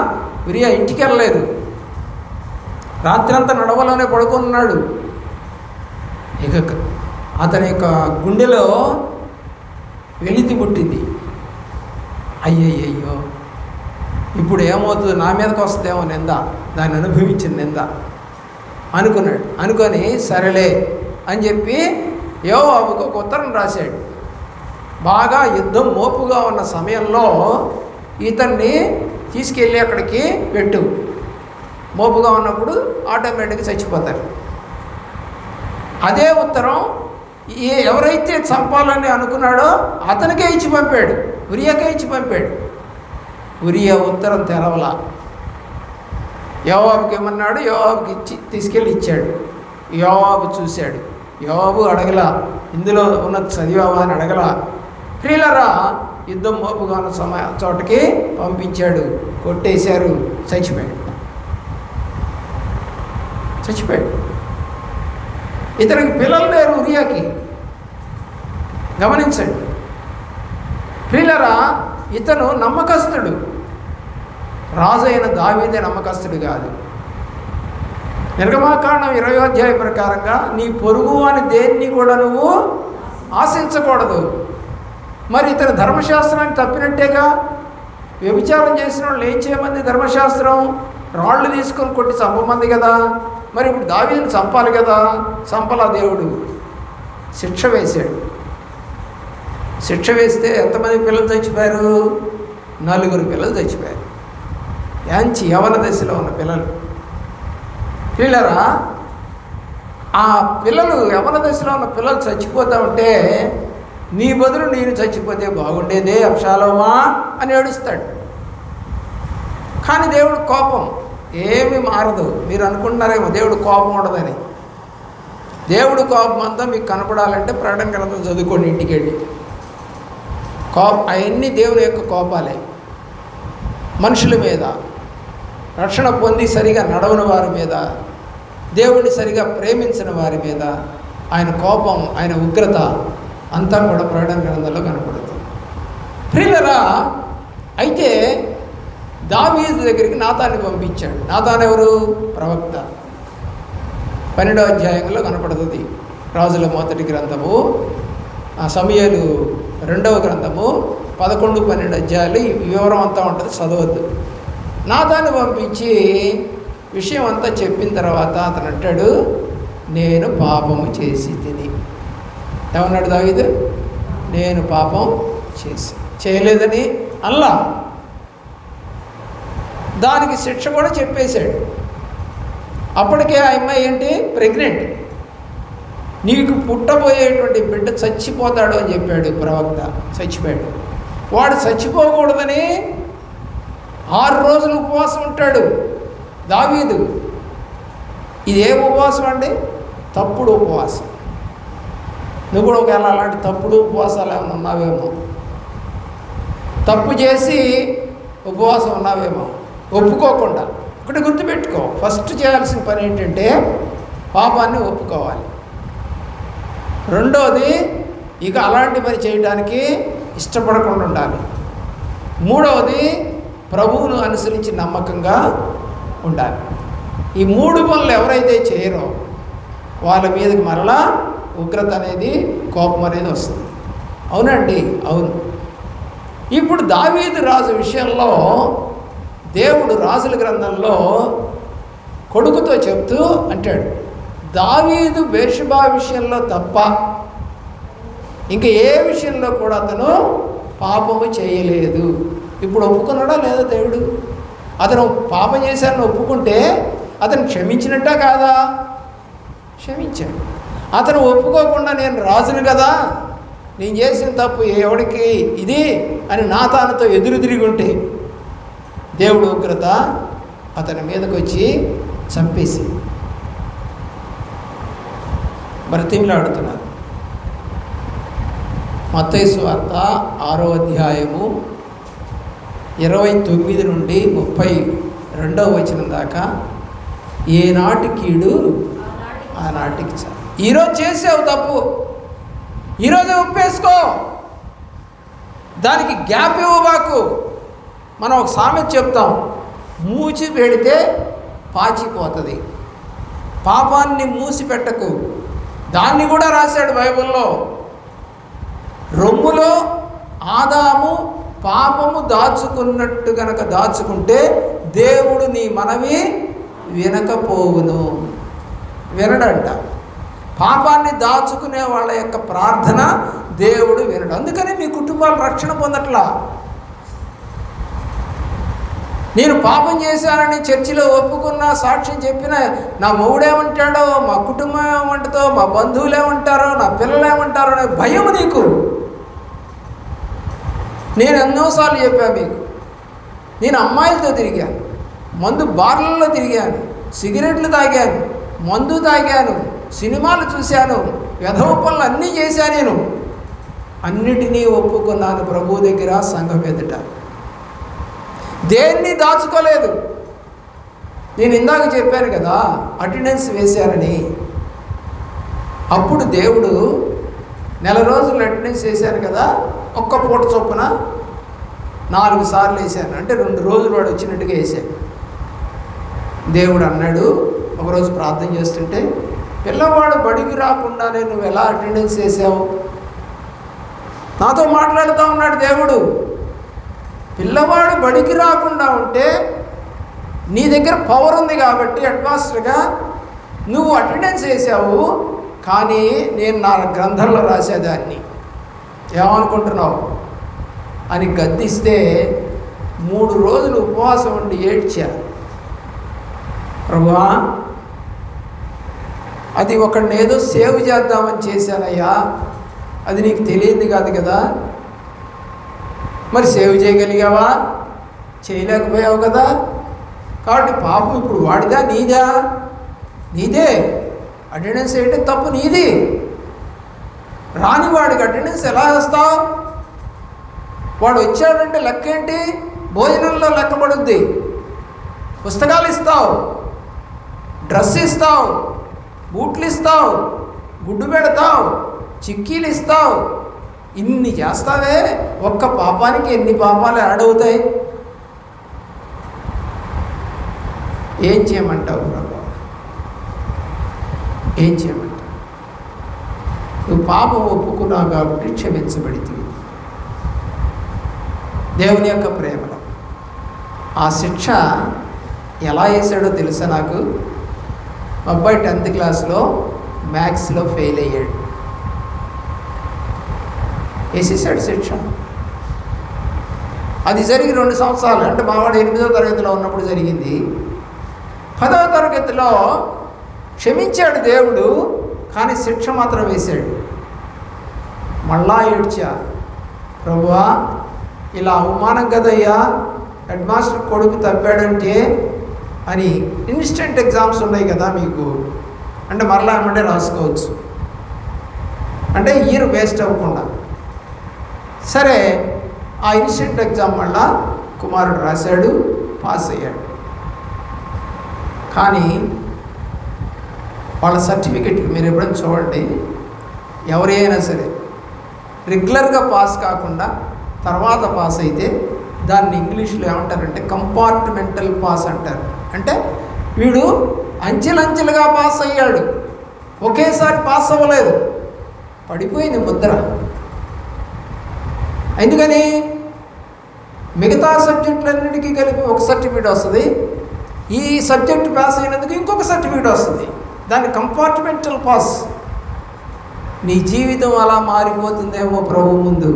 ఉరియా ఇంటికి వెళ్ళలేదు, రాత్రంతా నడవలోనే పడుకున్నాడు. ఇక అతని యొక్క గుండెలో వెలితి పుట్టింది. అయ్యయ్యో ఇప్పుడు ఏమవుతుంది, నా మీదకి వస్తుందేమో నింద, దాన్ని అనుభవించిన నింద అనుకున్నాడు. అనుకొని సరేలే అని చెప్పి యోవాబుకు ఒక ఉత్తరం రాశాడు. బాగా యుద్ధం మోపుగా ఉన్న సమయంలో ఇతన్ని తీసుకెళ్ళి అక్కడికి పెట్టు, మోపుగా ఉన్నప్పుడు ఆటోమేటిక్గా చచ్చిపోతారు. అదే ఉత్తరం ఎవరైతే చంపాలని అనుకున్నాడో అతనికే ఇచ్చి పంపాడు, ఉరియాకే ఇచ్చి పంపాడు. ఉరియా ఉత్తరం తెరవలా. యోవాబుకి ఏమన్నాడు, యోవాబుకి తీసుకెళ్ళి ఇచ్చాడు. యోవాబు చూశాడు. యోవాబు అడగలా, ఇందులో ఉన్న చదివావా అని అడగలా. ప్రియులరా, యుద్ధం మోపుగా ఉన్న చోటకి పంపించాడు. కొట్టేశారు, చచ్చిపోయాడు. ఇతనికి పిల్లలు లేరు ఉరియాకి. గమనించండి ప్రియులరా, ఇతను నమ్మకస్తుడు. రాజు అయిన దావీదే నమ్మకస్తుడు కాదు. నిర్గమాకాండం 20వ అధ్యాయం ప్రకారంగా నీ పొరుగు అని దేన్ని కూడా నువ్వు ఆశించకూడదు. మరి ఇతను ధర్మశాస్త్రాన్ని తప్పినట్టేగా. వ్యభిచారం చేసిన వాళ్ళు ఏం చేయమంది ధర్మశాస్త్రం? రాళ్ళు తీసుకొని కొట్టి చంపమంది కదా. మరి ఇప్పుడు దావీదుని చంపాలి కదా, చంపలా. దేవుడు శిక్ష వేశాడు. శిక్ష వేస్తే ఎంతమంది పిల్లలు చచ్చిపోయారు? 4 పిల్లలు చచ్చిపోయారు. యాంచి యవన దశలో ఉన్న పిల్లలు. పిల్లరా, ఆ పిల్లలు యవన దశలో ఉన్న పిల్లలు చచ్చిపోతూ ఉంటే నీ బదులు నేను చచ్చిపోతే బాగుండేదే అబ్షాలోమా అని ఏడుస్తాడు. కానీ దేవుడు కోపం ఏమీ మారదు. మీరు అనుకుంటున్నారేమో దేవుడు కోపం ఉండదని. దేవుడు కోపం అంతా మీకు కనపడాలంటే ప్రకటన గ్రంథం చదువుకోండి ఇంటికి వెళ్ళి. అవన్నీ దేవుని యొక్క కోపాలే. మనుషుల మీద, రక్షణ పొంది సరిగా నడవని వారి మీద, దేవుడిని సరిగా ప్రేమించిన వారి మీద ఆయన కోపం, ఆయన ఉగ్రత అంతా కూడా ప్రకటన గ్రంథంలో కనపడుతుంది. ప్రియులరా, అయితే దావీదు దగ్గరికి నాతాన్ని పంపించాడు. నాతాన్ ఎవరు? ప్రవక్త. 12వ అధ్యాయంలో కనపడుతుంది. రాజుల మొదటి గ్రంథము, సమూయేలు 2వ గ్రంథము 11, 12 అధ్యాయాలు ఈ వివరం అంతా ఉంటుంది, చదవద్దు. నాతాన్ని పంపించి విషయం అంతా చెప్పిన తర్వాత అతను అంటాడు, నేను పాపము చేసి తిని. ఏమన్నాడు దావీదు? నేను పాపం చేయలేదని అల్లా. దానికి శిక్ష కూడా చెప్పేశాడు. అప్పటికే ఆ అమ్మాయి ఏంటి, ప్రెగ్నెంట్. నీకు పుట్టబోయేటువంటి బిడ్డ చచ్చిపోతాడు అని చెప్పాడు ప్రవక్త. చచ్చిపోయాడు. వాడు చచ్చిపోకూడదని 6 రోజులు ఉపవాసం ఉంటాడు దావీదు. ఇదే ఉపవాసం అండి, తప్పుడు ఉపవాసం. నువ్వు కూడా ఒకవేళ అలాంటి తప్పుడు ఉపవాసాలు ఏమైనా ఉన్నావేమో, తప్పు చేసి ఉపవాసం ఉన్నావేమో, ఒప్పుకోకుండా. ఒకటి గుర్తుపెట్టుకో, ఫస్ట్ చేయాల్సిన పని ఏంటంటే పాపాన్ని ఒప్పుకోవాలి. రెండోది, ఇక అలాంటి పని చేయడానికి ఇష్టపడకుండా ఉండాలి. మూడవది, ప్రభువును అనుసరించి నమ్మకంగా ఉండాలి. ఈ 3 పనులు ఎవరైతే చేయరో వాళ్ళ మీదకి మరలా ఉగ్రత అనేది, కోపం అనేది వస్తుంది. అవునండి, అవును. ఇప్పుడు దావీదు రాజు విషయంలో దేవుడు రాజుల గ్రంథంలో కొడుకుతో చెప్తూ అంటాడు, దావీదు బెర్షెబా విషయంలో తప్ప ఇంకా ఏ విషయంలో కూడా అతను పాపము చేయలేదు. ఇప్పుడు ఒప్పుకున్నాడా లేదా దేవుడు? అతను పాపం చేశానని ఒప్పుకుంటే అతను క్షమించినట్టా కాదా? క్షమించాడు. అతను ఒప్పుకోకుండా నేను రాజును కదా, నేను చేసిన తప్పు ఎవడికి ఇది అని నాతానుతో ఎదురు తిరిగి ఉంటే దేవుడు ఉగ్రత అతని మీదకి వచ్చి చంపేసి బ్రతిమిలాడుతున్నారు. మత్తయి సువార్త 6వ అధ్యాయము 29 నుండి 32వ వచనం దాకా, ఏనాటి కీడు ఆనాటికి చాలు. ఈరోజు చేసావు తప్పు, ఈరోజు ఒప్పేసుకో, దానికి గ్యాప్ ఇవ్వబాకు. మనం ఒక సామెత చెప్తాం, మూచి పెడితే పాచిపోతుంది, పాపాన్ని మూసి పెట్టకు. దాన్ని కూడా రాశాడు బైబిల్లో. రొమ్ములో ఆదాము పాపము దాచుకున్నట్టు గనక దాచుకుంటే దేవుడు నీ మనవి వినకపోవును. వినడంట. పాపాన్ని దాచుకునే వాళ్ళ యొక్క ప్రార్థన దేవుడు వినడు. అందుకని మీ కుటుంబాలు రక్షణ పొందట్లా. నేను పాపం చేశానని చర్చిలో ఒప్పుకున్నా, సాక్ష్యం చెప్పిన నా మొగుడేమంటాడో, మా కుటుంబం ఏమంటుందో, మా బంధువులు ఏమంటారో, నా పిల్లలు ఏమంటారో అనే భయం నీకు. నేను ఎన్నోసార్లు చెప్పాను మీకు, నేను అమ్మాయిలతో తిరిగాను, మందు బార్లలో తిరిగాను, సిగరెట్లు తాగాను, మందు తాగాను, సినిమాలు చూశాను, వెధవ పనులు అన్నీ చేశాను. నేను అన్నిటినీ ఒప్పుకున్నాను ప్రభు దగ్గర, సంఘం ఎదుట. దేన్ని దాచుకోలేదు. నేను ఇందాక చెప్పాను కదా అటెండెన్స్ వేశానని. అప్పుడు దేవుడు నెల రోజులు అటెండెన్స్ వేశాను కదా, ఒక్క పూట చొప్పున 4 సార్లు వేశాను, అంటే 2 రోజులు వాడు వచ్చినట్టుగా వేశాను. దేవుడు అన్నాడు, ఒకరోజు ప్రార్థన చేస్తుంటే, పిల్లవాడు బడికి రాకుండా నువ్వు ఎలా అటెండెన్స్ వేసావు? నాతో మాట్లాడుతూ ఉన్నాడు దేవుడు. పిల్లవాడు బడికి రాకుండా ఉంటే నీ దగ్గర పవర్ ఉంది కాబట్టి హెడ్మాస్టర్గా నువ్వు అటెండెన్స్ వేసావు, కానీ నేను నా గ్రంథంలో రాసేదాన్ని, ఏమనుకుంటున్నావు అని గద్దిస్తే 3 రోజులు ఉపవాసం ఉండి ఏడ్చా. ప్రభువా, అది ఒకడిని ఏదో సేవ్ చేద్దామని చేశానయ్యా, అది నీకు తెలియదు కాదు కదా. మరి సేవ్ చేయగలిగావా? చేయలేకపోయావు కదా. కాబట్టి పాపం ఇప్పుడు వాడిదా నీదా? నీదే. అటెండెన్స్ వేయటం తప్పు నీది. రాని వాడికి అటెండెన్స్ ఎలా వేస్తావు? వాడు వచ్చాడంటే లెక్క ఏంటి? భోజనంలో లెక్కబడుద్ది. పుస్తకాలు ఇస్తావు, డ్రెస్ ఇస్తావు, బూట్లు ఇస్తావు, గుడ్డు పెడతావు, చిక్కీలు ఇస్తావు, ఇన్ని చేస్తావే. ఒక్క పాపానికి ఎన్ని పాపాలు యాడ్ అవుతాయి? ఏం చేయమంటావు ప్రభు? ఏం చేయమంటావు? నువ్వు పాపం ఒప్పుకున్నావు కాబట్టి క్షమించబడితే దేవుని యొక్క ప్రేమలో ఆ శిక్ష ఎలా వేసాడో తెలుసా నాకు? అబ్బాయి 10th క్లాస్లో మ్యాథ్స్లో ఫెయిల్ అయ్యాడు. వేసేసాడు శిక్ష. అది జరిగి 2 సంవత్సరాలు, అంటే మావాడు 8వ తరగతిలో ఉన్నప్పుడు జరిగింది. 10వ తరగతిలో క్షమించాడు దేవుడు, కానీ శిక్ష మాత్రం వేశాడు. మళ్ళా ఏడ్చా, ప్రభువా ఇలా అవమానం కదయ్యా, హెడ్ మాస్టర్ కొడుకు తప్పాడంటే అని. ఇన్స్టెంట్ ఎగ్జామ్స్ ఉన్నాయి కదా మీకు, అంటే మరలా ఏమంటే రాసుకోవచ్చు, అంటే ఇయర్ వేస్ట్ అవ్వకుండా. సరే, ఆ ఇన్స్టెంట్ ఎగ్జామ్ మళ్ళా కుమారుడు రాశాడు, పాస్ అయ్యాడు. కానీ వాళ్ళ సర్టిఫికెట్లు మీరు ఎప్పుడైనా చూడండి, ఎవరైనా సరే రెగ్యులర్గా పాస్ కాకుండా తర్వాత పాస్ అయితే దాన్ని ఇంగ్లీష్లో ఏమంటారంటే కంపార్ట్మెంటల్ పాస్ అంటారు. అంటే వీడు అంచెలంచెలుగా పాస్ అయ్యాడు, ఒకేసారి పాస్ అవ్వలేదు, పడిపోయింది ముద్ర. ఎందుకని? మిగతా సబ్జెక్టులన్నిటికీ కలిపి ఒక సర్టిఫికేట్ వస్తుంది, ఈ సబ్జెక్టు పాస్ అయినందుకు ఇంకొక సర్టిఫికేట్ వస్తుంది, దాన్ని కంపార్ట్మెంటల్ పాస్. నీ జీవితం అలా మారిపోతుందేమో ప్రభు ముందు.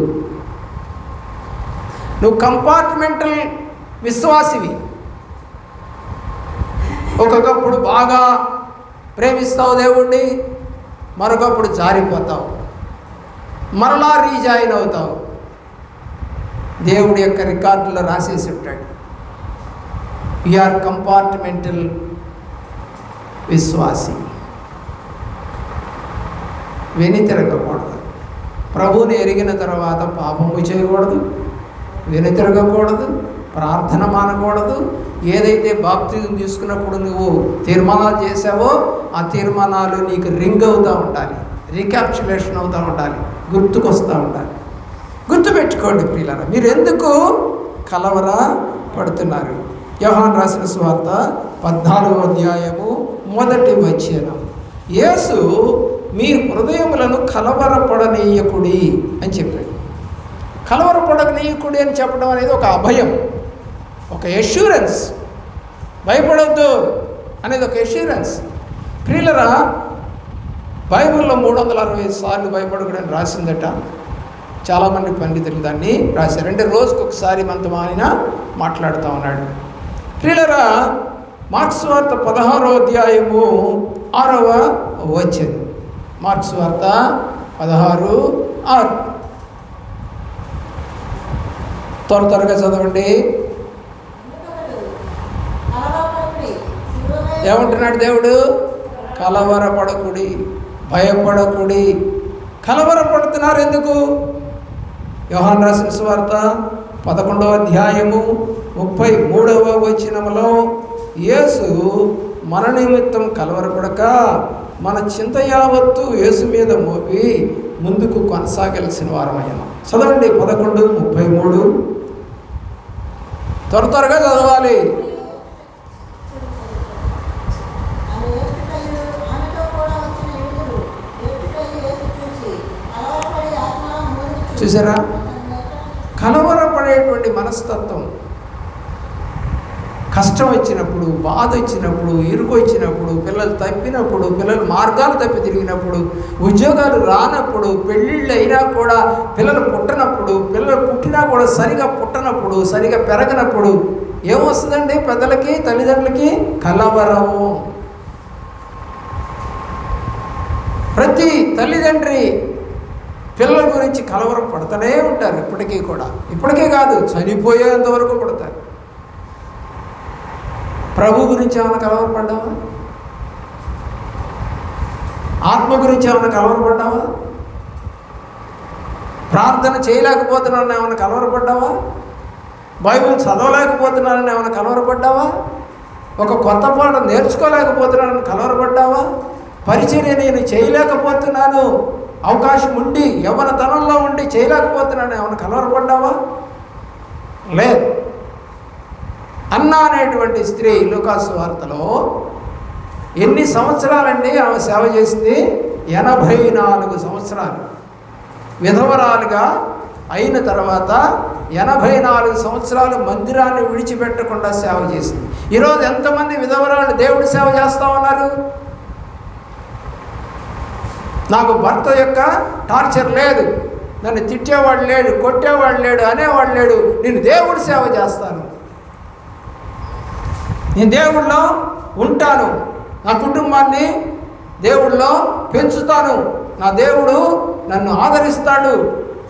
నువ్వు కంపార్ట్మెంటల్ విశ్వాసివి, ఒక్కొక్కప్పుడు బాగా ప్రేమిస్తావు దేవుణ్ణి, మరొకప్పుడు జారిపోతావు, మరలా రీజాయిన్ అవుతావు. దేవుడి యొక్క రికార్డులో రాసేసి ఉంటాడు. యూఆర్ కంపార్ట్మెంటల్ విశ్వాసి. వెనుతిరగకూడదు. ప్రభువుని ఎరిగిన తర్వాత పాపము చేయకూడదు, వెనుతిరగకూడదు, ప్రార్థన మానకూడదు. ఏదైతే బాప్తిజం తీసుకున్నప్పుడు నువ్వు తీర్మానాలు చేసావో ఆ తీర్మానాలు నీకు రింగ్ అవుతూ ఉండాలి, రీక్యాప్చులేషన్ అవుతూ ఉండాలి, గుర్తుకొస్తూ ఉండాలి. గుర్తుపెట్టుకోండి ప్రియులారా, మీరు ఎందుకు కలవర పడుతున్నారు? యోహాను రాసిన సువార్త 14వ అధ్యాయము 1వ వచనం, యేసు మీ హృదయములను కలవరపడనీయకుడి అని చెప్పాడు. కలవరపడనీయకుడి అని చెప్పడం అనేది ఒక అభయం, ఒక ఎష్యూరెన్స్. భయపడవద్దు అనేది ఒక ఎష్యూరెన్స్. ప్రియులరా, బైబిల్లో 365 సార్లు భయపడకూడని రాసిందట. చాలామంది పండితులు దాన్ని రాశారు. అంటే రోజుకు ఒకసారి మనతో ఆయన మాట్లాడుతూ ఉన్నాడు. ప్రియులరా, మార్క్స్ వార్త 16వ అధ్యాయము 6వ వచనం. మార్క్స్ వార్త 16:6 త్వరగా చదవండి. ఏమంటున్నాడు దేవుడు? కలవరపడకుడి, భయపడకుడి. కలవరపడుతున్నారు ఎందుకు? యోహాను రాసిన సువార్త 11వ అధ్యాయము 33వ వచనములో యేసు మన నిమిత్తం కలవరపడక మన చింత యావత్తు యేసు మీద మోపి ముందుకు కొనసాగాల్సిన వారమైన. చదవండి 11:33. త్వరగా చదవాలి. చూసారా? కలవరపడేటువంటి మనస్తత్వం కష్టం వచ్చినప్పుడు, బాధ వచ్చినప్పుడు, ఇరుకు వచ్చినప్పుడు, పిల్లలు తప్పినప్పుడు, పిల్లలు మార్గాలు తప్పి తిరిగినప్పుడు, ఉద్యోగాలు రానప్పుడు, పెళ్ళిళ్ళు అయినా కూడా పిల్లలు పుట్టనప్పుడు, పిల్లలు పుట్టినా కూడా సరిగా పుట్టనప్పుడు, సరిగా పెరగనప్పుడు ఏమొస్తుందండి పెద్దలకి, తల్లిదండ్రులకి? కలవరము. ప్రతి తల్లిదండ్రి పిల్లల గురించి కలవరం పడుతూనే ఉంటారు. ఇప్పటికే కాదు, చనిపోయేంత వరకు పడతారు. ప్రభు గురించి ఏమైనా కలవరపడ్డావా? ఆత్మ గురించి ఏమైనా కలవరపడ్డావా? ప్రార్థన చేయలేకపోతున్నానని ఏమైనా కలవరపడ్డావా? బైబిల్ చదవలేకపోతున్నానని ఏమైనా కలవరపడ్డావా? ఒక కొత్త పాఠం నేర్చుకోలేకపోతున్నానని కలవరపడ్డావా? పరిచర్య నేను చేయలేకపోతున్నాను, అవకాశం ఉండి యవ్వనతనంలో ఉండి చేయలేకపోతున్నాను ఏమైనా కలవరపడ్డావా? లేదు. అన్నా అనేటువంటి స్త్రీ లూకాసు వార్తలో ఎన్ని సంవత్సరాలండి ఆమె సేవ చేసింది? 84 సంవత్సరాలు. విధవరాలుగా అయిన తర్వాత 84 సంవత్సరాలు మందిరాన్ని విడిచిపెట్టకుండా సేవ చేసింది. ఈరోజు ఎంతమంది విధవరాలు దేవుడి సేవ చేస్తూ ఉన్నారు? నాకు భర్త యొక్క టార్చర్ లేదు, నన్ను తిట్టేవాడు లేడు, కొట్టేవాడు లేడు, అనేవాడు లేడు, నేను దేవుడి సేవ చేస్తాను, నేను దేవుడిలో ఉంటాను, నా కుటుంబాన్ని దేవుడిలో పెంచుతాను, నా దేవుడు నన్ను ఆదరిస్తాడు,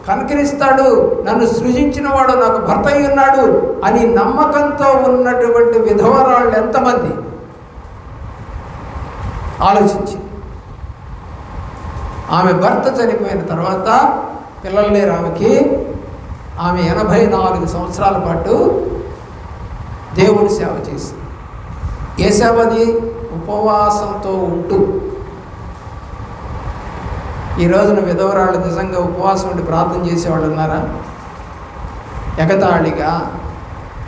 కనికరిస్తాడు, నన్ను సృజించిన వాడు నాకు భర్త అయి ఉన్నాడు అని నమ్మకంతో ఉన్నటువంటి విధవరాళ్ళు ఎంతమంది? ఆలోచించి. ఆమె భర్త చనిపోయిన తర్వాత పిల్లలు లేరు ఆమెకి. ఆమె 84 సంవత్సరాల పాటు దేవుడి సేవ చేసింది. ఏ సేవది? ఉపవాసంతో ఉంటూ. ఈ రోజున విధవరాళ్ళు నిజంగా ఉపవాసం ఉండి ప్రార్థన చేసేవాళ్ళు ఉన్నారా? ఎగతాళిగా.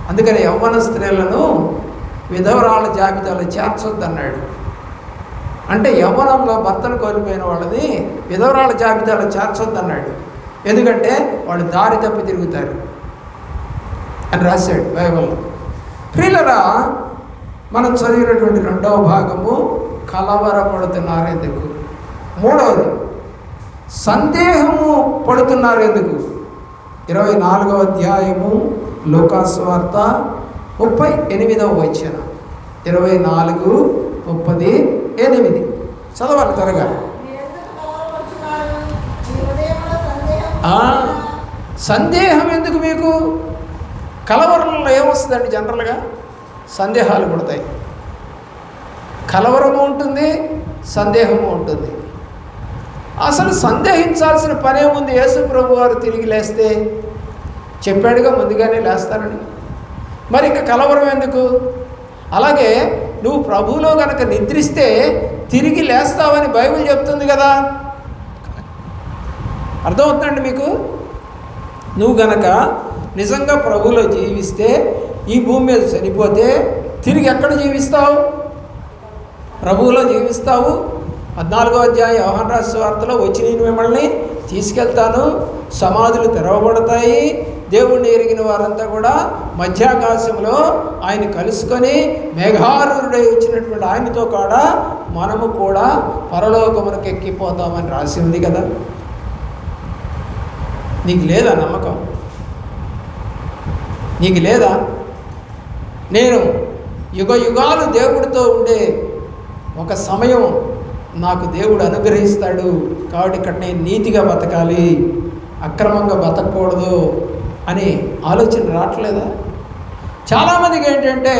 అందుకని యవ్వన స్త్రీలను విధవరాళ్ళ జాబితాలో చేర్చొద్దన్నాడు. అంటే యవ్వనంలో భర్తను కోల్పోయిన వాళ్ళని విధవరాళ్ళ జాబితాలో చేర్చొద్దన్నాడు. ఎందుకంటే వాళ్ళు దారి తప్పి తిరుగుతారు అని రాశాడు బైబిల్లో. ప్రియులరా, మనం చదివినటువంటి 2వ భాగము కలవరపడుతున్నారు ఎందుకు? 3వది సందేహము పడుతున్నారు ఎందుకు? 24వ అధ్యాయము లూకాసు వార్త 38వ వచనం. 24:38 చదవాలి త్వరగా. సందేహం ఎందుకు మీకు? కలవరంలో ఏమొస్తుందండి? జనరల్గా సందేహాలు పుడతాయి. కలవరము ఉంటుంది, సందేహము ఉంటుంది. అసలు సందేహించాల్సిన పనేముంది? యేసు ప్రభు వారు తిరిగి లేస్తే చెప్పాడుగా ముందుగానే లేస్తానని. మరి ఇంకా కలవరం ఎందుకు? అలాగే నువ్వు ప్రభువులో కనుక నిద్రిస్తే తిరిగి లేస్తావని బైబిల్ చెప్తుంది కదా. అర్థమవుతుందండి మీకు? నువ్వు గనక నిజంగా ప్రభువులో జీవిస్తే, ఈ భూమి మీద చనిపోతే తిరిగి ఎక్కడ జీవిస్తావు? ప్రభువులో జీవిస్తావు. 14వ అధ్యాయం యోహాను రాసిన సువార్తలో, వచ్చి నేను మిమ్మల్ని తీసుకెళ్తాను, సమాధులు తెరవబడతాయి, దేవుణ్ణి ఎరిగిన వారంతా కూడా మధ్యాకాశంలో ఆయన కలుసుకొని మేఘారూఢుడై వచ్చినటువంటి ఆయనతో కూడా మనము కూడా పరలోకమునకు ఎక్కిపోతామని రాసి ఉంది కదా. నీకు లేదా నమ్మకం? నీకు లేదా? నేను యుగ యుగాలు దేవుడితో ఉండే ఒక సమయం నాకు దేవుడు అనుగ్రహిస్తాడు, కాబట్టి ఇక్కడ నేను నీతిగా బతకాలి, అక్రమంగా బతకూడదు అనే ఆలోచన రావట్లేదా? చాలామందికి ఏంటంటే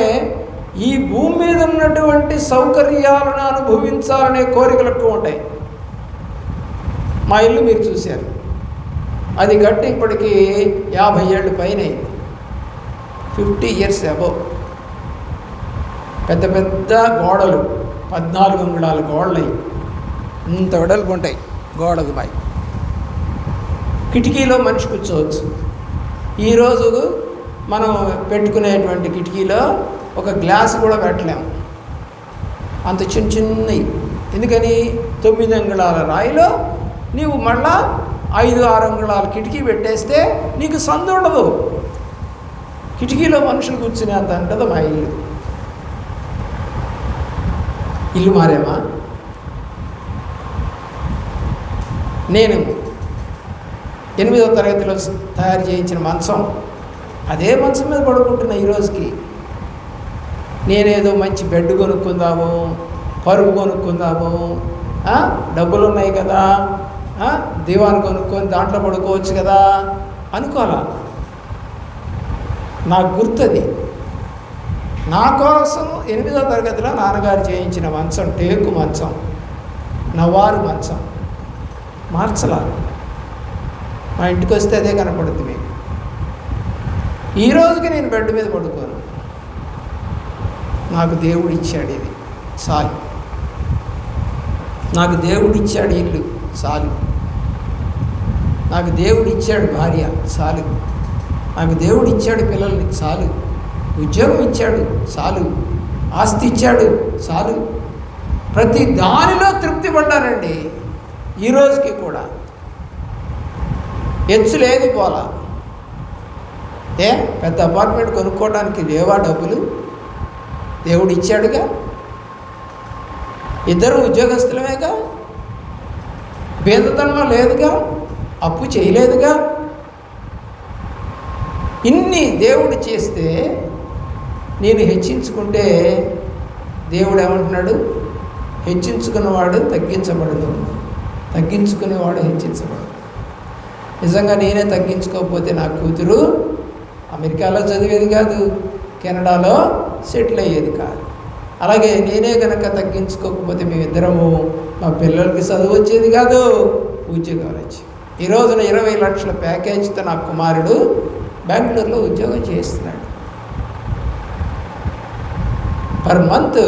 ఈ భూమి మీద ఉన్నటువంటి సౌకర్యాలను అనుభవించాలనే కోరికలు ఎక్కువ ఉంటాయి. మా ఇల్లు మీరు చూశారు, అది కట్టి ఇప్పటికీ 50 ఏళ్ళు పైన, 50 years అబోవ్. పెద్ద పెద్ద గోడలు, 14 అంగుళాల గోడలు, ఇంత వెడల్పు ఉంటాయి గోడలు. మాయి కిటికీలో మనిషి కూర్చోవచ్చు. ఈరోజు మనం పెట్టుకునేటువంటి కిటికీలో ఒక గ్లాస్ కూడా పెట్టలేము, అంత చిన్న చిన్నవి. ఎందుకని? 9 అంగుళాల రాయిలో నీవు మళ్ళా 5-6 అంగుళాల కిటికీ పెట్టేస్తే నీకు సందు ఉండదు. కిటికీలో మనుషులు కూర్చునే అంత అంటది మా ఇల్లు. ఇల్లు మారేమా? నేను 8వ తరగతిలో తయారు చేయించిన మంచం, అదే మంచం మీద పడుకుంటున్నా ఈ రోజుకి. నేనేదో మంచి బెడ్ కొనుక్కుందాము, పరుపు కొనుక్కుందాము, డబ్బులు ఉన్నాయి కదా, దివాన్ కొనుక్కొని దాంట్లో పడుకోవచ్చు కదా అనుకోవాలా. నాకు గుర్తుంది, నా కోసం 8వ తరగతిలో నాన్నగారు చేయించిన మంచం, టేకు మంచం, నవారు మంచం, మార్చలా. మా ఇంటికి వస్తే అదే కనపడుతుంది మీకు. ఈ రోజుకి నేను బెడ్ మీద పడుకోను. నాకు దేవుడు ఇచ్చాడు ఇది చాలు. నాకు దేవుడు ఇచ్చాడు ఇల్లు చాలు. నాకు దేవుడు ఇచ్చాడు భార్య చాలు. నాకు దేవుడు ఇచ్చాడు పిల్లల్ని చాలు. ఉద్యోగం ఇచ్చాడు చాలు. ఆస్తి ఇచ్చాడు చాలు. ప్రతి దానిలో తృప్తి పడ్డానండి ఈ రోజుకి కూడా. హెచ్చు లేదు పోలా. పెద్ద అపార్ట్మెంట్ కొనుక్కోవడానికి లేవా డబ్బులు? దేవుడు ఇచ్చాడుగా. ఇద్దరు ఉద్యోగస్తులమేగా. పేదతనంలో లేదుగా, అప్పు చేయలేదుగా. ఇన్ని దేవుడు చేస్తే నేను హెచ్చించుకుంటే దేవుడు ఏమంటున్నాడు? హెచ్చించుకున్నవాడు తగ్గించబడదు, తగ్గించుకునేవాడు హెచ్చించబడదు. నిజంగా నేనే తగ్గించుకోకపోతే నా కూతురు అమెరికాలో చదివేది కాదు, కెనడాలో సెటిల్ అయ్యేది కాదు. అలాగే నేనే కనుక తగ్గించుకోకపోతే మేమిద్దరము మా పిల్లలకి చదువు వచ్చేది కాదు, ఉద్యోగాలు వచ్చేది. ఈ రోజున 20 లక్షల ప్యాకేజీతో నా కుమారుడు బెంగళూరులో ఉద్యోగం చేస్తున్నాడు. పర్ మంత్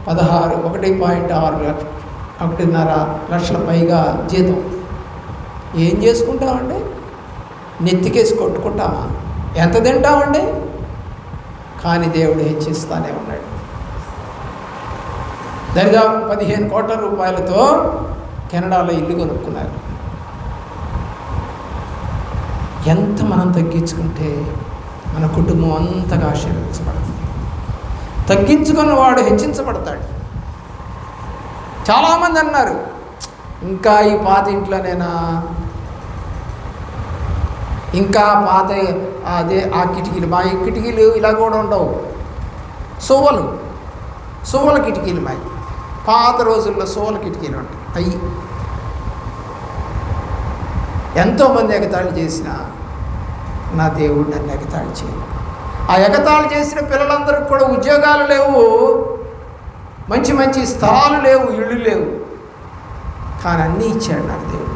1.6 లక్షల పైగా జీతం. ఏం చేసుకుంటామండి? నెత్తికేసి కొట్టుకుంటామా? ఎంత తింటామండి? కానీ దేవుడు హెచ్చిస్తానే ఉన్నాడు. దరిదాపు 15 కోట్ల రూపాయలతో కెనడాలో ఇల్లు కొనుక్కున్నారు. ఎంత మనం తగ్గించుకుంటే మన కుటుంబం అంతగా ఆశీర్వదించబడుతుంది. తగ్గించుకున్న వాడు హెచ్చించబడతాడు. చాలామంది అన్నారు, ఇంకా ఈ పాత ఇంట్లోనేనా, ఇంకా పాత అదే ఆ కిటికీలు, మా కిటికీలు ఇలా కూడా ఉండవు, సువ్వలు సోల కిటికీలు మాయి. పాత రోజుల్లో సోల కిటికీలు ఉంటాయి. అయ్యి ఎంతోమంది ఎగతాళి చేసిన నా దేవుడు నన్ను ఎగతాళి చేయలేదు. ఆ ఎగతాళి చేసిన పిల్లలందరికీ కూడా ఉద్యోగాలు లేవు, మంచి మంచి స్థలాలు లేవు, ఇళ్ళు లేవు, కానీ అన్నీ ఇచ్చాడు నాకు దేవుడు.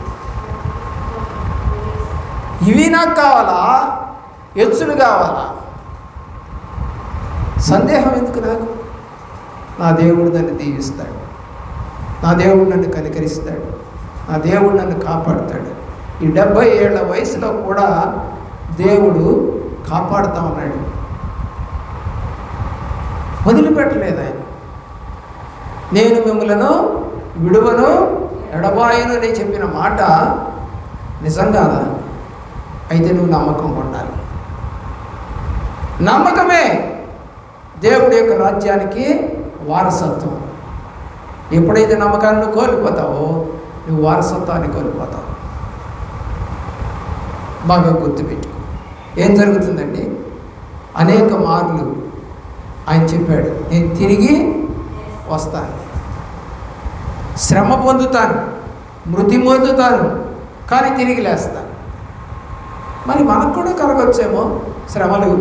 ఇవి నాకు కావాలా? ఎచ్చులు కావాలా? సందేహం ఎందుకు నాకు? నా దేవుడు నన్ను దీవిస్తాడు, నా దేవుడు నన్ను కనికరిస్తాడు, నా దేవుడు నన్ను కాపాడుతాడు. ఈ 70 ఏళ్ల వయసులో కూడా దేవుడు కాపాడుతూ ఉన్నాడు, వదిలిపెట్టలేదు ఆయన. నేను మిమ్మలను విడువను ఎడబాయను అని చెప్పిన మాట నిజం కాదా? అయితే నువ్వు నమ్మకం ఉండాలి. నమ్మకమే దేవుడి యొక్క రాజ్యానికి వారసత్వం. ఎప్పుడైతే నమ్మకాన్ని కోల్పోతావో నువ్వు వారసత్వాన్ని కోల్పోతావు. బాగా గుర్తుపెట్టుకో. ఏం జరుగుతుందండి? అనేక మార్లు ఆయన చెప్పాడు, నేను తిరిగి వస్తాను, శ్రమ పొందుతాను, మృతి పొందుతాను, కానీ తిరిగి లేస్తాను. మరి మనకు కూడా కలగొచ్చేమో శ్రమలు,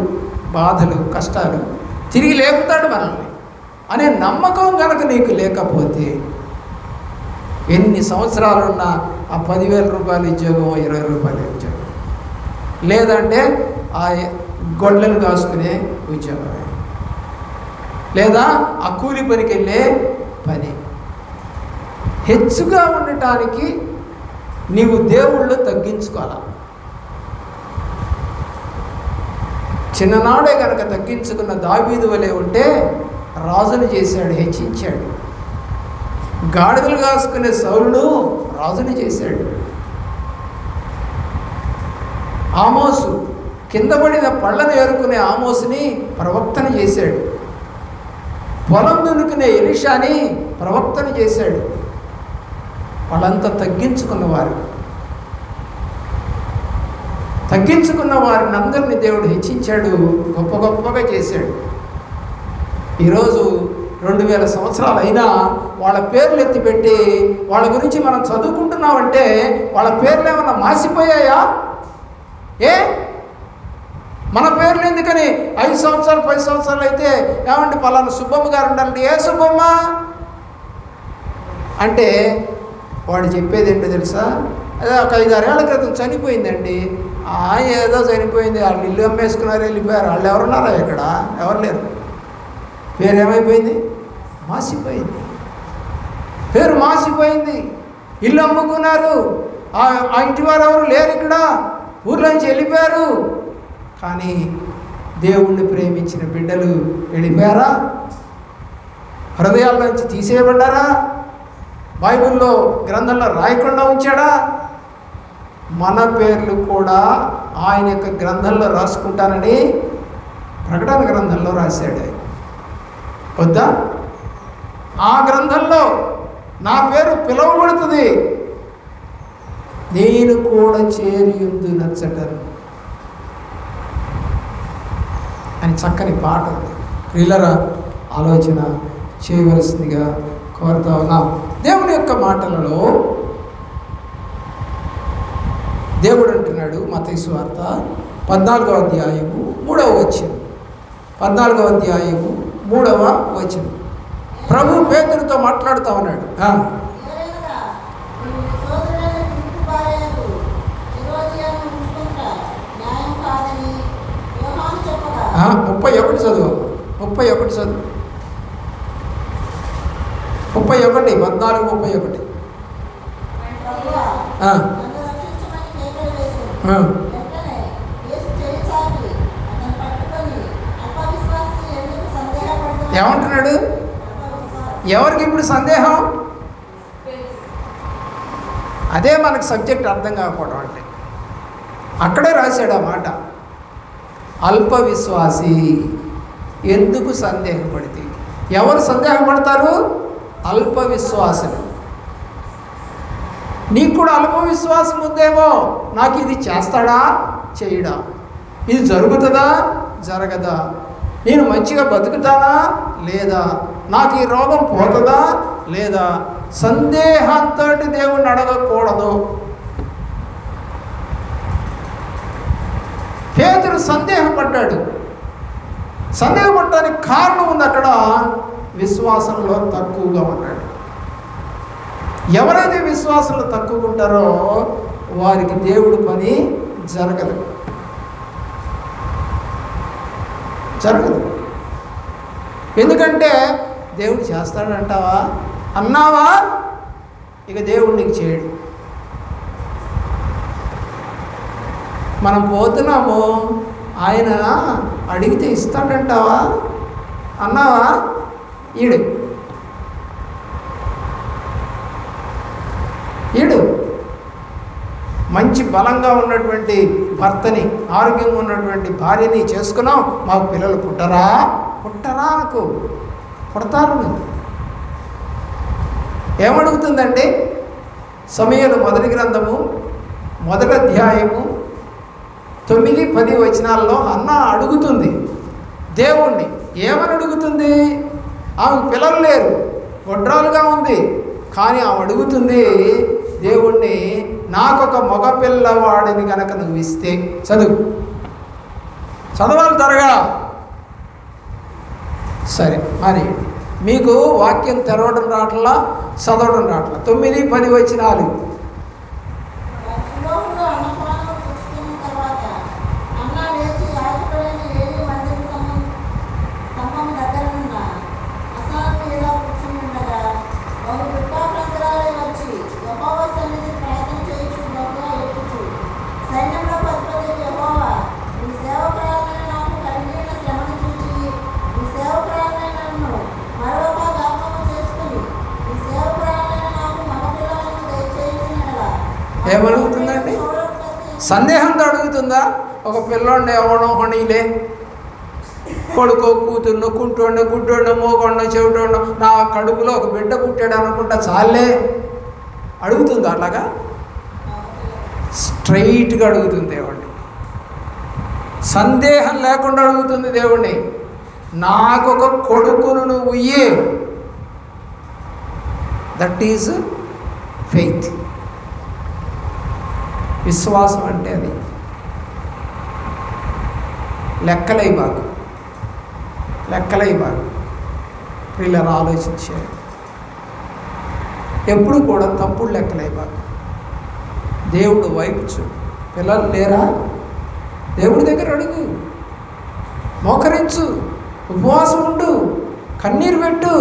బాధలు, కష్టాలు. తిరిగి లేపుతాడు మనల్ని అనే నమ్మకం కనుక నీకు లేకపోతే ఎన్ని సంవత్సరాలున్నా ఆ 10,000 రూపాయల ఉద్యోగం, 20 రూపాయల ఉద్యోగం, లేదంటే ఆ గొడ్లను కాసుకునే ఉద్యోగమే, లేదా ఆ కూలి పనికి వెళ్ళే పని. హెచ్చుగా ఉండటానికి నీవు దేవుళ్ళు తగ్గించుకోవాలి. చిన్ననాడే కనుక తగ్గించుకున్న దావీదు వలె ఉంటే రాజును చేశాడు, హెచ్చించాడు. గాడిదలు కాసుకునే సౌలును రాజుని చేశాడు. ఆమోసు కింద పడిన పళ్ళను ఏరుకునే ఆమోసుని ప్రవక్తన చేశాడు. పొలం దున్నుకునే ఎలీషాని ప్రవక్తన చేశాడు. వాళ్ళంతా తగ్గించుకున్నవారు. తగ్గించుకున్న వారిని అందరినీ దేవుడు హెచ్చించాడు, గొప్ప గొప్పగా చేశాడు. ఈరోజు 2000 సంవత్సరాలు అయినా వాళ్ళ పేర్లు ఎత్తిపెట్టి వాళ్ళ గురించి మనం చదువుకుంటున్నామంటే వాళ్ళ పేర్లు ఏమన్నా మాసిపోయాయా? ఏ మన పేర్లు ఎందుకని 5 సంవత్సరాలు 10 సంవత్సరాలు అయితే ఏమంటే పలానా సుబ్బమ్మ గారు ఉండాలంటే ఏ సుబ్బమ్మ అంటే వాడు చెప్పేది ఏంటో తెలుసా? అదే ఒక 5-6 ఏళ్ల క్రితం చనిపోయిందండి. ఏదో చనిపోయింది, వాళ్ళు ఇల్లు అమ్మేసుకున్నారు, వెళ్ళిపోయారు. వాళ్ళు ఎవరున్నారా ఇక్కడ? ఎవరు లేరు. పేరు ఏమైపోయింది? మాసిపోయింది. పేరు మాసిపోయింది. ఇల్లు అమ్ముకున్నారు, ఆ ఇంటి వారు ఎవరు లేరు, ఇక్కడ ఊర్లోంచి వెళ్ళిపోయారు. కానీ దేవుణ్ణి ప్రేమించిన బిడ్డలు వెళ్ళిపోయారా? హృదయాల్లోంచి తీసేయబడ్డారా? బైబిల్లో గ్రంథంలో రాయకుండా ఉంచాడా? మన పేర్లు కూడా ఆయన యొక్క గ్రంథంలో రాసుకుంటానని ప్రకటన గ్రంథంలో రాశాడు. వద్దా? ఆ గ్రంథంలో నా పేరు పిలువబడుతుంది, నేను కూడా చేరియుందు నచ్చటను అని చక్కని పాట ఉంది. ప్రియులరా, ఆలోచన చేయవలసిందిగా కోరుతా ఉన్నాం. దేవుని యొక్క మాటలలో దేవుడు అంటున్నాడు, మత్తయి సువార్త 14వ అధ్యాయము 3వ వచనం. 14వ అధ్యాయము 3వ వచనం. ప్రభు పేతురుతో మాట్లాడుతూ ఉన్నాడు. 31 చదువు. 31 చదువు. 31 14:31. ఏమంటున్నాడు? ఎవరికి ఇప్పుడు సందేహం? అదే మనకు సబ్జెక్ట్ అర్థం కాకపోవడం అంటే. అక్కడే రాశాడు ఆ మాట. అల్ప విశ్వాసి ఎందుకు సందేహపడితే? ఎవరు సందేహపడతారు? అల్ప విశ్వాసులు. నీకు కూడా అల్ప విశ్వాసం ఉందేమో. నాకు ఇది చేస్తాడా, చేయడా, ఇది జరుగుతుందా, జరగదా, నేను మంచిగా బతుకుతానా లేదా, నాకు ఈ రోగం పోతుందా లేదా, సందేహంతో దేవుణ్ణి అడగకూడదు. పేతురు సందేహపడ్డాడు. సందేహపడటానికి కారణం ఉంది, అక్కడ విశ్వాసంలో తక్కువగా ఉన్నాడు. ఎవరైతే విశ్వాసంలో తక్కువగా ఉంటారో వారికి దేవుడి పని జరగదు. ఎందుకంటే దేవుడు చేస్తాడంటావా అన్నావా, ఇక దేవుడు నీకు చేయడు. మనం పోతున్నాము, ఆయన అడిగితే ఇస్తాడంటావా అన్నావా, ఈడు మంచి బలంగా ఉన్నటువంటి భర్తని, ఆరోగ్యంగా ఉన్నటువంటి భార్యని చేసుకున్నాం, మాకు పిల్లలు పుట్టరా నాకు పుడతారు. ఏమడుగుతుందండి? సమూయేలు మొదటి గ్రంథము 1వ అధ్యాయము 9-10 వచనాల్లో అన్న అడుగుతుంది దేవుణ్ణి. ఏమని అడుగుతుంది? ఆమెకు పిల్లలు లేరు, గొడ్రాలుగా ఉంది, కానీ ఆమె అడుగుతుంది దేవుణ్ణి, నాకొక మగ పిల్లవాడిని కనుక నువ్వు ఇస్తే. చదవాలి త్వరగా. సరే, మరి మీకు వాక్యం తెరవడం రావట్లా, చదవడం రావట్లా. 9-10 వచనాలు. ఏమడుగుతుందండి? సందేహంతో అడుగుతుందా? ఒక పిల్లోడిని ఎవడో హనీలే, కొడుకో కూతుర్నో కుంటోండో గుడ్డోండో మోగోండో చెవిటోండో నా కడుపులో ఒక బిడ్డ పుట్టాడు అనుకుంటా చాలే అడుగుతుందా? అలాగా స్ట్రైట్గా అడుగుతుంది దేవుణ్ణి. సందేహం లేకుండా అడుగుతుంది దేవుణ్ణి. నాకొక కొడుకును నువ్వు ఇయ్యే. That is faith. విశ్వాసం అంటే అది. లెక్కలై బాగు వీళ్ళని ఆలోచించారు. ఎప్పుడు కూడా తప్పుడు లెక్కలై బాగు. దేవుడు వైపు చూడు. పిల్లలు లేరా? దేవుడి దగ్గర అడుగు, మోకరించు, ఉపవాసం ఉండు, కన్నీరు పెట్టు.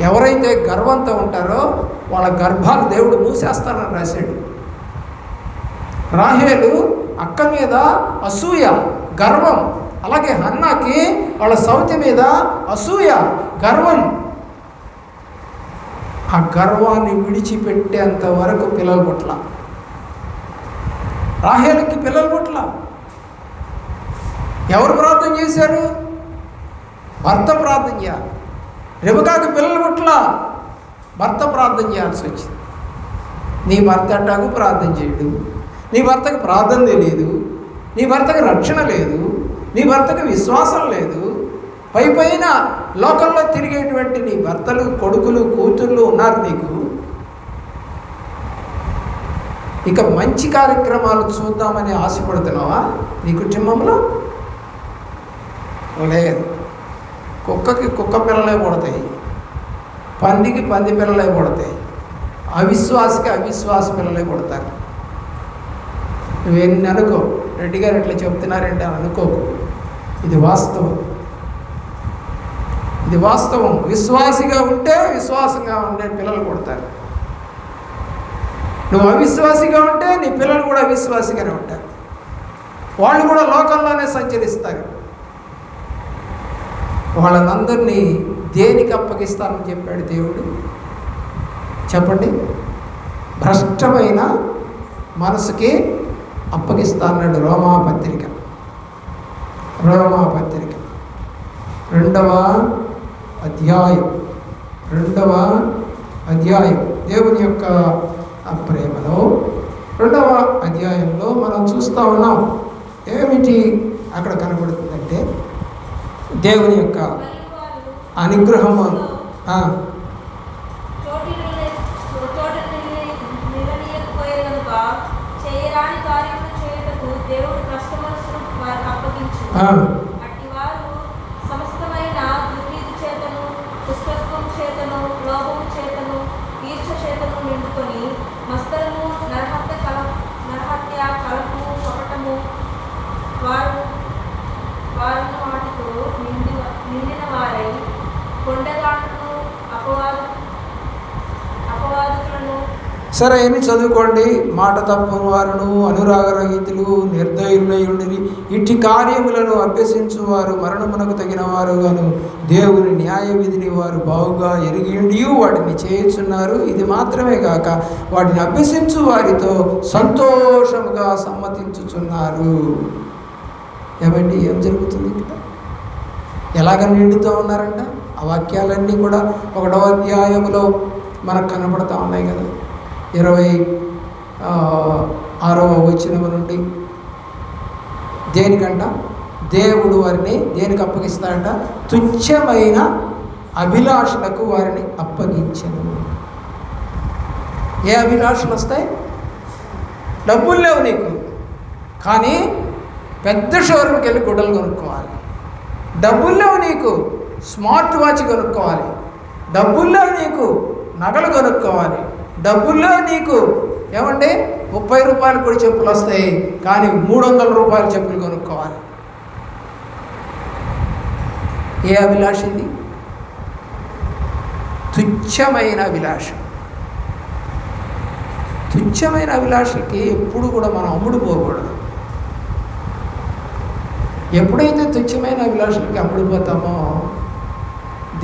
ఎవరైతే గర్వంతో ఉంటారో వాళ్ళ గర్భాలు దేవుడు మూసేస్తానని రాశాడు. రాహేలు అక్క మీద అసూయ, గర్వం. అలాగే హన్నాకి వాళ్ళ సౌతి మీద అసూయ, గర్వం. ఆ గర్వాన్ని విడిచిపెట్టేంత వరకు పిల్లలు పుట్ల. రాహేలుకి పిల్లలు పుట్ల. ఎవరు ప్రార్థన చేశారు? భర్త ప్రార్థన చేయాలి. రెబెకాకి పిల్లలు పుట్ల, భర్త ప్రార్థన చేయాల్సి వచ్చింది. నీ భర్త అట్టాకు ప్రార్థన చేయడు, నీ భర్తకు ప్రార్థన తెలియదు, నీ భర్తకు రక్షణ లేదు, నీ భర్తకు విశ్వాసం లేదు. పైన లోకంలో తిరిగేటువంటి నీ భర్తలు, కొడుకులు, కూతుళ్ళు ఉన్నారు నీకు. ఇక మంచి కార్యక్రమాలు చూద్దామని ఆశపడుతున్నావా నీ కుటుంబంలో? లేదు. కుక్కకి కుక్క పిల్లలే పుడతాయి, పందికి పంది పిల్లలే పుడతాయి, అవిశ్వాసకి అవిశ్వాస పిల్లలే పుడతారు. నువ్వెన్ని అనుకో, రెడ్డి గారు ఎట్లా చెప్తున్నారంటే అనుకోకు. ఇది వాస్తవం. విశ్వాసిగా ఉంటే విశ్వాసంగా ఉండే పిల్లలు పుడతారు. నువ్వు అవిశ్వాసిగా ఉంటే నీ పిల్లలు కూడా అవిశ్వాసిగానే ఉంటారు. వాళ్ళు కూడా లోకంలోనే సంచరిస్తారు. వాళ్ళనందరినీ దేనికి అప్పగిస్తానని చెప్పాడు దేవుడు? చెప్పండి. భ్రష్టమైన మనసుకి అప్పగిస్తాన్నాడు. రోమాపత్రిక 2వ అధ్యాయం దేవుని యొక్క ప్రేమలో 2వ అధ్యాయంలో మనం చూస్తూ ఉన్నాం. ఏమిటి అక్కడ కనబడుతుంది? చేసుకుంటే దేవుని యొక్క అనుగ్రహము సరే అని చదువుకోండి. మాట తప్పని వారును, అనురాగరహితులు, నిర్దయులయుండిరి, ఇట్టి కార్యములను అభ్యసించువారు మరణమునకు తగిన వారుగాను దేవుని న్యాయ విధిని వారు బాగుగా ఎరిగిండి వాటిని చేయుచున్నారు. ఇది మాత్రమే కాక వాటిని అభ్యసించు వారితో సంతోషముగా సమ్మతించుచున్నారు. ఏమండి, ఏం జరుగుతుంది ఇక్కడ? ఎలాగ నిండుతూ ఉన్నారంట? ఆ వాక్యాలన్నీ కూడా 1వ అధ్యాయములో మనకు కనబడతా ఉన్నాయి కదా. 26వ వచనం నుండి దేనికంట దేవుడు వారిని దేనికి అప్పగిస్తాడంట? తుచ్చమైన అభిలాషలకు వారిని అప్పగించను. ఏ అభిలాషలు వస్తాయి? డబ్బులు లేవు నీకు, కానీ పెద్ద షోరూమ్కి వెళ్ళి గుడ్డలు కొనుక్కోవాలి. డబ్బులు లేవు నీకు, స్మార్ట్ వాచ్ కొనుక్కోవాలి. డబ్బుల్లో నీకు నగలు కొనుక్కోవాలి. డబ్బుల్లో నీకు ఏమంటే 30 రూపాయలు కూడా చెప్పులు వస్తాయి, కానీ 300 రూపాయల చెప్పులు కొనుక్కోవాలి. ఏ అభిలాష ఇది? తుచ్చమైన అభిలాష. తుచ్చమైన అభిలాషకి ఎప్పుడు కూడా మనం అమ్ముడుపోకూడదు. ఎప్పుడైతే తుచ్చమైన అభిలాషలకి అమ్ముడుపోతామో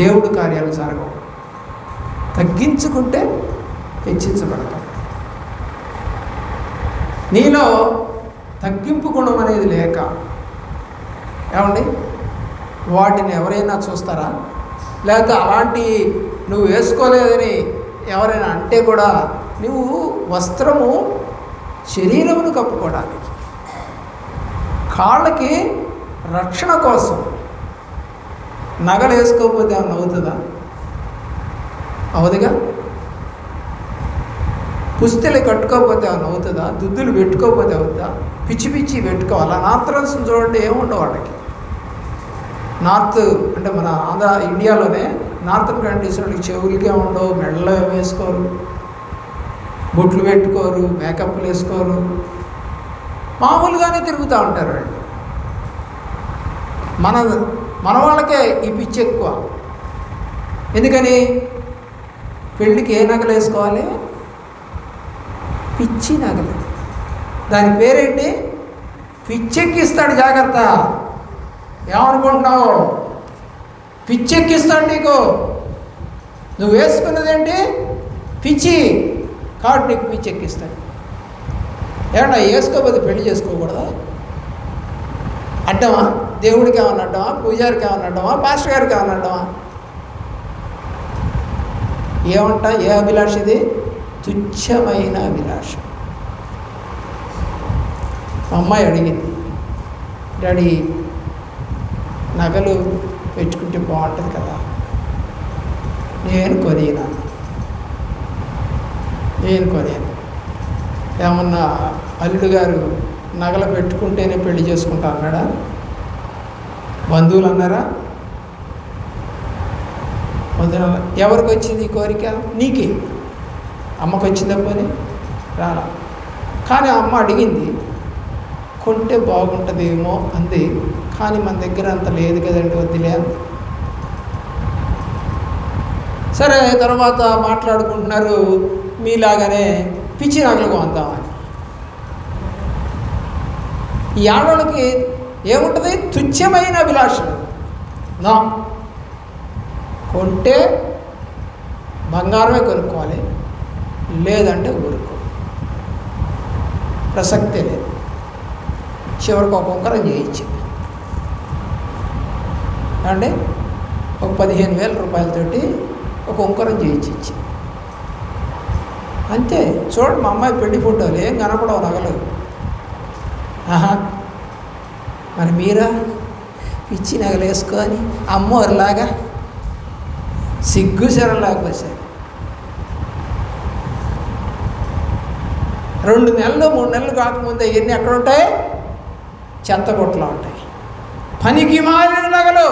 దేవుడు కార్యాలు జరగవు. తగ్గించుకుంటే హెచ్చించబడతాం. నీలో తగ్గింపు గుణం అనేది లేక ఏమండి వాటిని ఎవరైనా చూస్తారా? లేకపోతే అలాంటి నువ్వు వేసుకోలేదని ఎవరైనా అంటే కూడా నువ్వు వస్త్రము శరీరమును కప్పుకోవడానికి, కాళ్ళకి రక్షణ కోసం నగలు వేసుకోకపోతే ఏమన్నా అవుతుందా? అవదుగా. పుస్తలు కట్టుకోకపోతే ఏమన్నా అవుతుందా? దుద్దులు పెట్టుకోకపోతే అవుతుందా? పిచ్చి పిచ్చి పెట్టుకోవాలా? నార్త్ చూడండి, ఏముండవు వాళ్ళకి. నార్త్ అంటే మన ఆంధ్ర ఇండియాలోనే నార్థన్ కంట్రీస్ వాళ్ళకి చెవులకే ఉండవు, మెడలో వేసుకోరు, బొట్లు పెట్టుకోరు, మేకప్లు వేసుకోరు, మామూలుగానే తిరుగుతూ ఉంటారు వాళ్ళు. మన వాళ్ళకే ఈ పిచ్చి ఎక్కువ. ఎందుకని? పెళ్ళికి ఏ నగలు వేసుకోవాలి? పిచ్చి నగలు. దాని పేరేంటి? పిచ్చెక్కిస్తాడు. జాగ్రత్త. ఏమనుకుంటున్నావు? పిచ్చెక్కిస్తాడు నీకు. నువ్వు వేసుకున్నదేంటి? పిచ్చి. కాబట్టి నీకు పిచ్చెక్కిస్తాడు. ఏమన్నా వేసుకోకపోతే పెళ్లి చేసుకోకూడదా? అడ్డమా? దేవుడికి ఏమన్నా అడ్డమా? పూజారికి ఏమన్నా అడ్డమా? పాస్టర్ గారికి ఏమన్నా అడ్డమా? ఏమంట? ఏ అభిలాష ఇది? తుచ్చమైన అభిలాష. మా అమ్మాయి అడిగింది, డాడీ నగలు పెట్టుకుంటే బాగుంటుంది కదా. నేను కొనియను. ఏమన్నా అల్లుడు గారు నగలు పెట్టుకుంటేనే పెళ్లి చేసుకుంటా అన్నాడా? బంధువులు అన్నారా? ఎవరికి వచ్చింది ఈ కోరిక? నీకే. అమ్మకు వచ్చిందప్పని రాలా. కానీ అమ్మ అడిగింది, కొంటే బాగుంటుందేమో అంది. కానీ మన దగ్గర అంత లేదు కదండి, వద్దులే అంది. సరే, తర్వాత మాట్లాడుకుంటున్నారు, మీలాగానే పిచ్చి నగలు కొందామని. ఈ ఆడవాళ్ళకి ఏముంటుంది? తుచ్చమైన అభిలాషలు. నా కొంటే బంగారమే కొనుక్కోవాలి, లేదంటే ఊరుకో, ప్రసక్తే లేదు. చివరికి ఒక ఉంగరం చేయించింది అంటే ఒక 15,000 రూపాయలతోటి ఒక ఉంగరం చేయించి అంతే. చూడండి, మా అమ్మాయి పెళ్లి ఫోటోలు ఏం కనపడవు నగలు. మరి మీరా పిచ్చి నగలేసుకొని అమ్మోరులాగా సిగ్గు సెరలాగా వచ్చారు. 2 నెలలు 3 నెలలు కాకముందే ఇవన్నీ ఎక్కడ ఉంటాయి? చెత్తగొట్టలో ఉంటాయి. పనికి మారిన నగలు,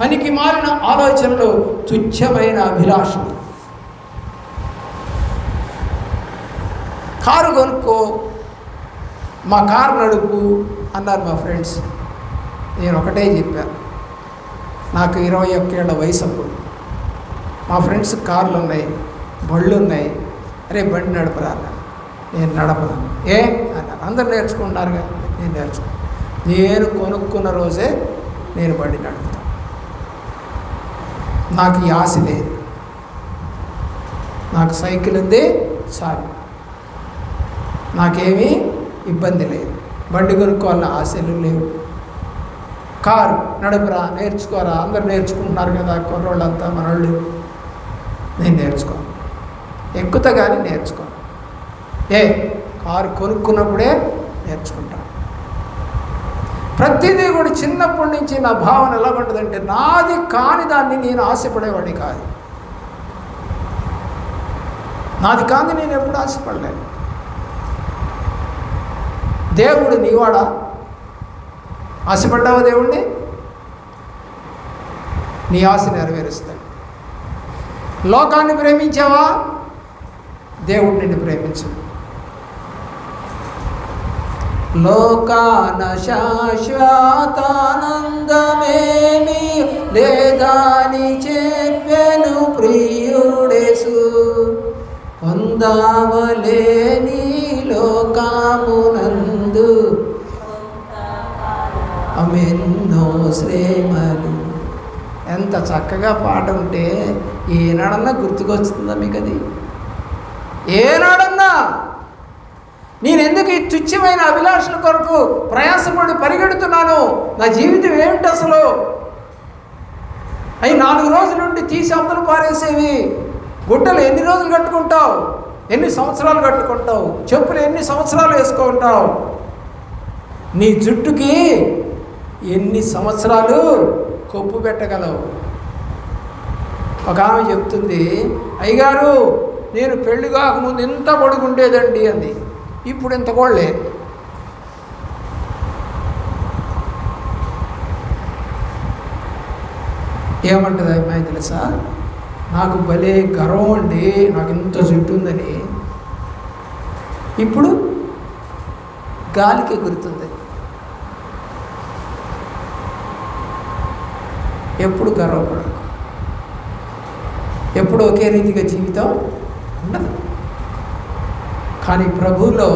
పనికి మారిన ఆలోచనలు, తుచ్చమైన అభిలాషలు. కారు కొనుక్కో, మా కారు నడుపు అన్నారు మా ఫ్రెండ్స్. నేను ఒకటే చెప్పాను, నాకు 21 ఏళ్ల వయసు అప్పుడు. మా ఫ్రెండ్స్ కార్లు ఉన్నాయి, బళ్ళు ఉన్నాయి. అరే బండి నడపరా అన్నారు. నేను నడపను. ఏ అన్నారు. అందరు నేర్చుకుంటున్నారుగా, నేను నేర్చుకున్నాను. నేను కొనుక్కున్న రోజే నేను బండి నడుపుతాను. నాకు ఈ ఆశ లేదు. నాకు సైకిల్ ఉంది చాలు, నాకేమీ ఇబ్బంది లేదు. బండి కొనుక్కోవాలన్న ఆశలు లేవు. కారు నడుపురా, నేర్చుకోరా, అందరు నేర్చుకుంటున్నారు కదా కుర్రోళ్ళంతా, మనోళ్ళు. నేను నేర్చుకోను, ఎక్కుతా కానీ నేర్చుకోను. కారు కొనుక్కున్నప్పుడే నేర్చుకుంటాను. ప్రతిదీ కూడా చిన్నప్పటి నుంచి నా భావన ఎలా ఉంటుందంటే, నాది కాని దాన్ని నేను ఆశపడేవాడిని కాదు. నాది కాని నేను ఎప్పుడు ఆశపడలేదు. దేవుడు నీవాడా? ఆశపడ్డావా దేవుణ్ణి? నీ ఆశ నెరవేరుస్తాడు. లోకాన్ని ప్రేమించావా? దేవుడు నిన్ను ప్రేమించడు. లోకాన శాశ్వతానందమేమి లేదాని చెప్పెను ప్రియుడేసు, పొందావలేని లోకమునందు అమెన్నో శ్రేమలు. ఎంత చక్కగా పాట ఉంటే ఏనాడన్నా గుర్తుకొస్తుందా మీకు? అది ఏనాడన్నా నేను ఎందుకు ఈ తుచ్చమైన అభిలాషల కొరకు ప్రయాసపడి పరిగెడుతున్నాను? నా జీవితం ఏమిటి అసలు? అవి 4 రోజుల నుండి తీసి అవతల పారేసేవి. గుడ్డలు ఎన్ని రోజులు కట్టుకుంటావు? ఎన్ని సంవత్సరాలు కట్టుకుంటావు? చెప్పులు ఎన్ని సంవత్సరాలు వేసుకుంటావు? నీ జుట్టుకి ఎన్ని సంవత్సరాలు కొప్పు పెట్టగలవు? ఒక ఆమె చెప్తుంది, అయ్యగారు నేను పెళ్లి కాకముందు ఇంత పొడుగుండేదండి అంది. ఇప్పుడు ఇంత కూడా లేదు. ఏమంటుంది అమ్మాయి తెలుసా? నాకు భలే గర్వం అండి, నాకు ఇంత జుట్టు ఉందని. ఇప్పుడు గాలికి ఎగురుతుంది. ఎప్పుడు గర్వపడకు. ఎప్పుడు ఒకే రీతిగా జీవితం ఉండదు. కానీ ప్రభువులో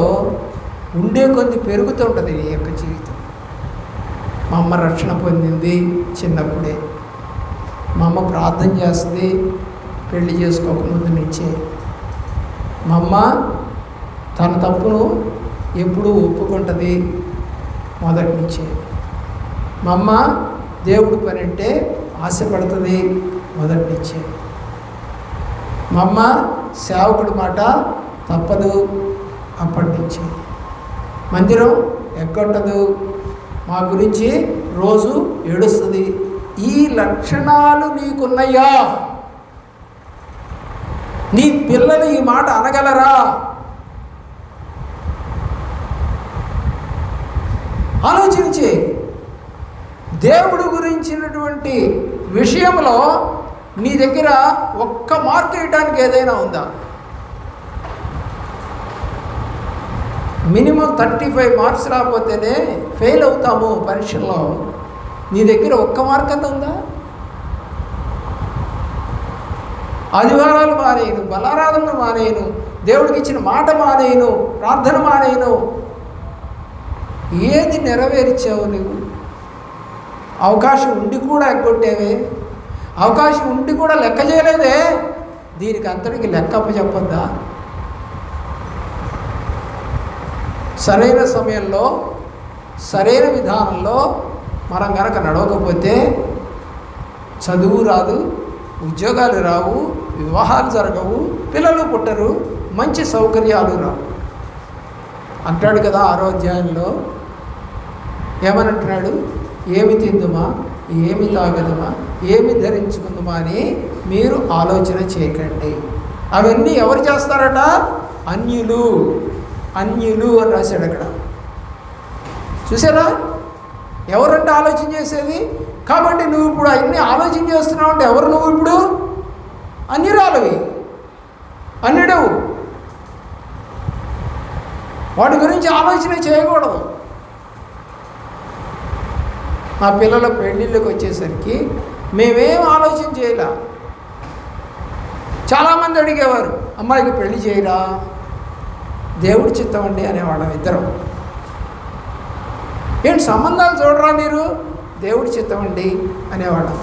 ఉండే కొద్ది పెరుగుతుంటుంది నీ యొక్క జీవితం. మా అమ్మ రక్షణ పొందింది చిన్నప్పుడే. మా అమ్మ ప్రార్థన చేస్తుంది పెళ్లి చేసుకోకముందు నుంచే. మా అమ్మ తన తప్పును ఎప్పుడూ ఒప్పుకుంటుంది మొదటి నుంచే. మా అమ్మ దేవుడి పని అంటే ఆశపడుతుంది మొదటి నుంచే. మా అమ్మ సేవకుడి మాట తప్పదు అప్పటి నుంచి. మందిరం ఎక్కొట్టదు, మా గురించి రోజు ఏడుస్తుంది. ఈ లక్షణాలు నీకున్నాయా? నీ పిల్లలు ఈ మాట అనగలరా? ఆలోచించి దేవుడు గురించినటువంటి విషయంలో నీ దగ్గర ఒక్క మార్క్ వేయడానికి ఏదైనా ఉందా? మినిమం 35 మార్క్స్ రాకపోతేనే ఫెయిల్ అవుతాము పరీక్షల్లో. నీ దగ్గర ఒక్క మార్క్ అన్న ఉందా? ఆదివారాలు మానేయను, బలారాధనలు మానేయను, దేవుడికి ఇచ్చిన మాట మానేయను, ప్రార్థన మానేయను. ఏది నెరవేర్చావు నువ్వు? అవకాశం ఉండి కూడా ఎగ్గొట్టేవే, అవకాశం ఉండి కూడా లెక్క చేయలేదే. దీనికి అంతటికి లెక్కప్ప చెప్పొద్దా? సరైన సమయంలో సరైన విధానంలో మనం కనుక నడవకపోతే చదువు రాదు, ఉద్యోగాలు రావు, వివాహాలు జరగవు, పిల్లలు పుట్టరు, మంచి సౌకర్యాలు రావు. అంటాడు కదా 6వ అధ్యాయంలో. ఏమనంటున్నాడు? ఏమి తిందుమా, ఏమి తాగదుమా, ఏమి ధరించుకుందామా అని మీరు ఆలోచన చేయకండి. అవన్నీ ఎవరు చేస్తారట? అన్యులు. అన్యులు అని రాశాడు అక్కడ. చూసారా, ఎవరంటే ఆలోచన చేసేది? కాబట్టి నువ్వు ఇప్పుడు అన్నీ ఆలోచన చేస్తున్నావు అంటే ఎవరు నువ్వు? ఇప్పుడు అన్యురాలవి, అన్యుడవు. వాటి గురించి ఆలోచన చేయకూడదు. మా పిల్లల పెళ్ళిళ్ళకి వచ్చేసరికి మేమేం ఆలోచన చేయలే. చాలామంది అడిగేవారు, అమ్మాయికి పెళ్లి చేయరా, దేవుడి చిత్తం అండి అనేవాళ్ళం ఇద్దరం. ఏంటి సంబంధాలు చూడరా మీరు, దేవుడి చిత్తం అండి అనేవాళ్ళం.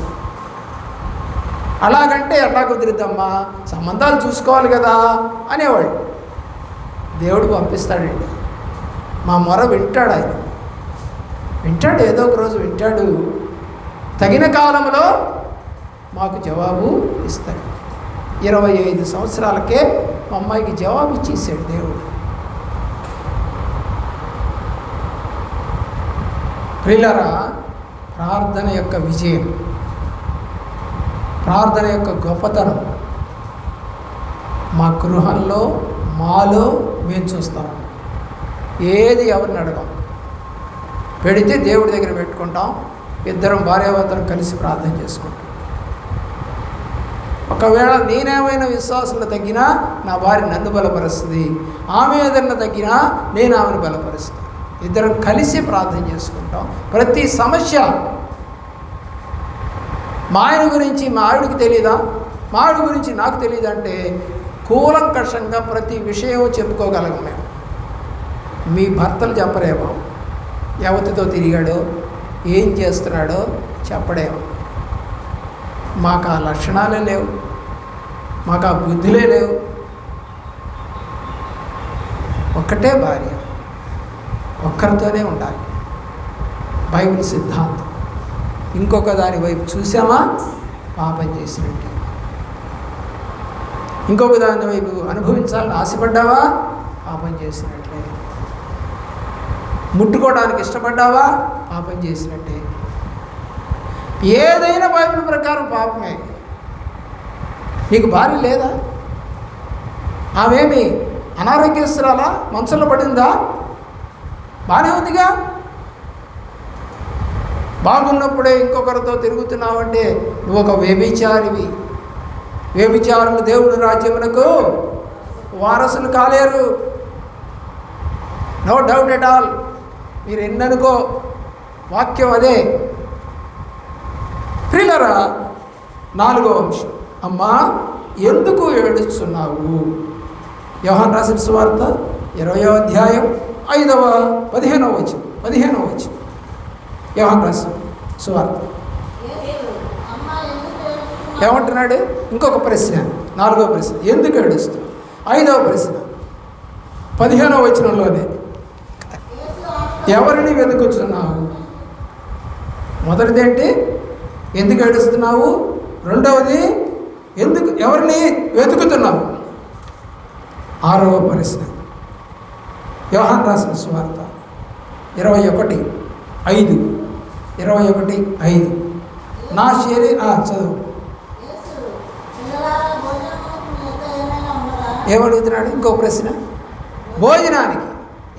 అలాగంటే ఎట్లా కుదిరిద్దమ్మా, సంబంధాలు చూసుకోవాలి కదా అనేవాళ్ళు. దేవుడు పంపిస్తాడండి, మా మొర వింటాడు. ఆయన వింటాడు, ఏదో ఒక రోజు వింటాడు. తగిన కాలంలో మాకు జవాబు ఇస్తాడు. 25 సంవత్సరాలకే మా అమ్మాయికి జవాబు ఇచ్చేసాడు దేవుడు. ప్రియులారా, ప్రార్థన యొక్క విజయం, ప్రార్థన యొక్క గొప్పతనం మా గృహంలో, మాలో మేము చూస్తాం. ఏది ఎవరిని అడగం, పెడితే దేవుడి దగ్గర పెట్టుకుంటాం. ఇద్దరం భార్యాభర్తలు కలిసి ప్రార్థన చేసుకుంటాం. ఒకవేళ నేనేమైనా విశ్వాసంలో తగ్గినా నా భార్య నన్ను బలపరుస్తుంది, ఆమె ఏదన్నా తగ్గినా నేను ఆమెను బలపరుస్తాను. ఇద్దరం కలిసి ప్రార్థన చేసుకుంటాం. ప్రతి సమస్య, మా ఆయన గురించి మా ఆవిడికి తెలీదా, మా ఆవిడ గురించి నాకు తెలియదంటే కూలంకషంగా ప్రతి విషయం చెప్పుకోగలం మేము. మీ భర్తలు చెప్పరేమో, ఎవరితో తిరిగాడో, ఏం చేస్తున్నాడో చెప్పడేమో. మాకు ఆ లక్షణాలే లేవు, మాకు ఆ బుద్ధులే లేవు. ఒక్కటే భార్య, ఒక్కరితోనే ఉండాలి, బైబిల్ సిద్ధాంతం. ఇంకొక దాని వైపు చూసామా పాపం చేసినట్టే. ఇంకొక దాని వైపు అనుభవించాలని ఆశపడ్డావా పాపం చేసినట్లే. ముట్టుకోవడానికి ఇష్టపడ్డావా పాపం చేసినట్టే. ఏదైనా బైబిల్ ప్రకారం పాపమే. నీకు భార్య లేదా? ఆమెమి అనారోగ్యస్తురాలా, మంచంలో పడిందా? బాగానే ఉందిగా. బాగున్నప్పుడే ఇంకొకరితో తిరుగుతున్నావంటే నువ్వు ఒక వ్యభిచారివి. వ్యభిచారులు దేవుని రాజ్యమునకు వారసులు కాలేరు. No doubt at all. మీరు ఎన్ననుకో, వాక్యం అదే. ప్రియులారా, 4వ అంశం, అమ్మా ఎందుకు ఏడుస్తున్నావు? యోహాను రాసిన సువార్త 20వ అధ్యాయం 15వ వచనం. యోహాను రాసిన సువార్త ఏమంటున్నాడు? ఇంకొక ప్రశ్న, 4వ ప్రశ్న, ఎందుకు ఏడుస్తున్నావు? 5వ ప్రశ్న 15వ వచనంలోనే, ఎవరిని వెతుకుతున్నావు? మొదటిది ఏంటి? ఎందుకు ఏడుస్తున్నావు? రెండవది ఎవరిని వెతుకుతున్నావు? 6వ ప్రశ్న, యోహాను రాసిన సువార్త 21:5 నా చదువు. ఏమడుగుతున్నాడు? ఇంకో ప్రశ్న, భోజనానికి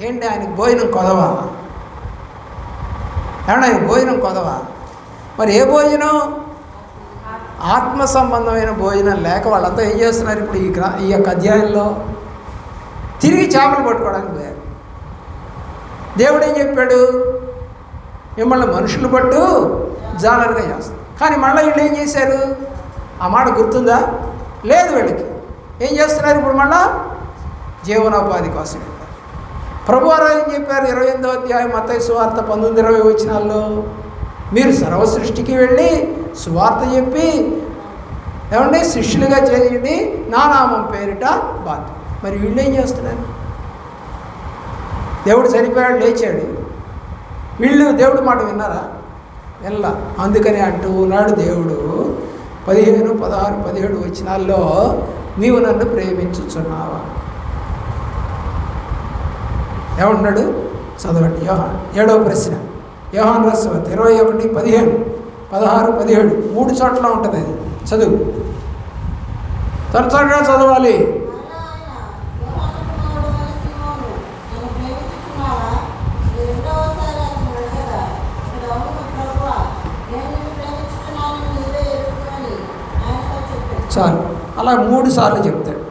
ఏంటి? ఆయనకి భోజనం కొదవా? ఏమన్నా ఆయన భోజనం కొదవా? మరి ఏ భోజనం? ఆత్మ సంబంధమైన భోజనం లేక వాళ్ళంతా ఏం చేస్తున్నారు ఇప్పుడు ఈ యొక్క అధ్యాయంలో? తిరిగి చేపలు పట్టుకోవడానికి పోయారు. దేవుడు ఏం చెప్పాడు? మిమ్మల్ని మనుషులు పట్టు జాలరుగా చేస్తారు. కానీ మళ్ళీ వీళ్ళు ఏం చేశారు? ఆ మాట గుర్తుందా? లేదు. వీళ్ళకి ఏం చేస్తున్నారు ఇప్పుడు? మళ్ళా జీవనోపాధి కోసం. ప్రభువారు ఏం చెప్పారు? 28వ అధ్యాయం మత్తయి సువార్త 19-20 వచనాల్లో, మీరు సర్వ సృష్టికి వెళ్ళి సువార్త చెప్పి ఏమండి శిష్యులుగా చేయండి, నా నామం పేరిట బాధ్యత. మరి వీళ్ళు ఏం చేస్తున్నారు? దేవుడు చనిపోయాడు, లేచాడు. వీళ్ళు దేవుడు మాట విన్నారా? వినలా. అందుకని అంటూ ఉన్నాడు దేవుడు 15, 16, 17 వచనాల్లో, నీవు నన్ను ప్రేమించుచున్నావా? ఏమంటున్నాడు? చదవండి. 7వ ప్రశ్న, యోహాను రాసిన 21:15, 16, 17 3 చోట్ల ఉంటుంది అది. చదువు, త్వరగా చదవాలి. చాలు, అలా 3 సార్లు చెప్తాడు.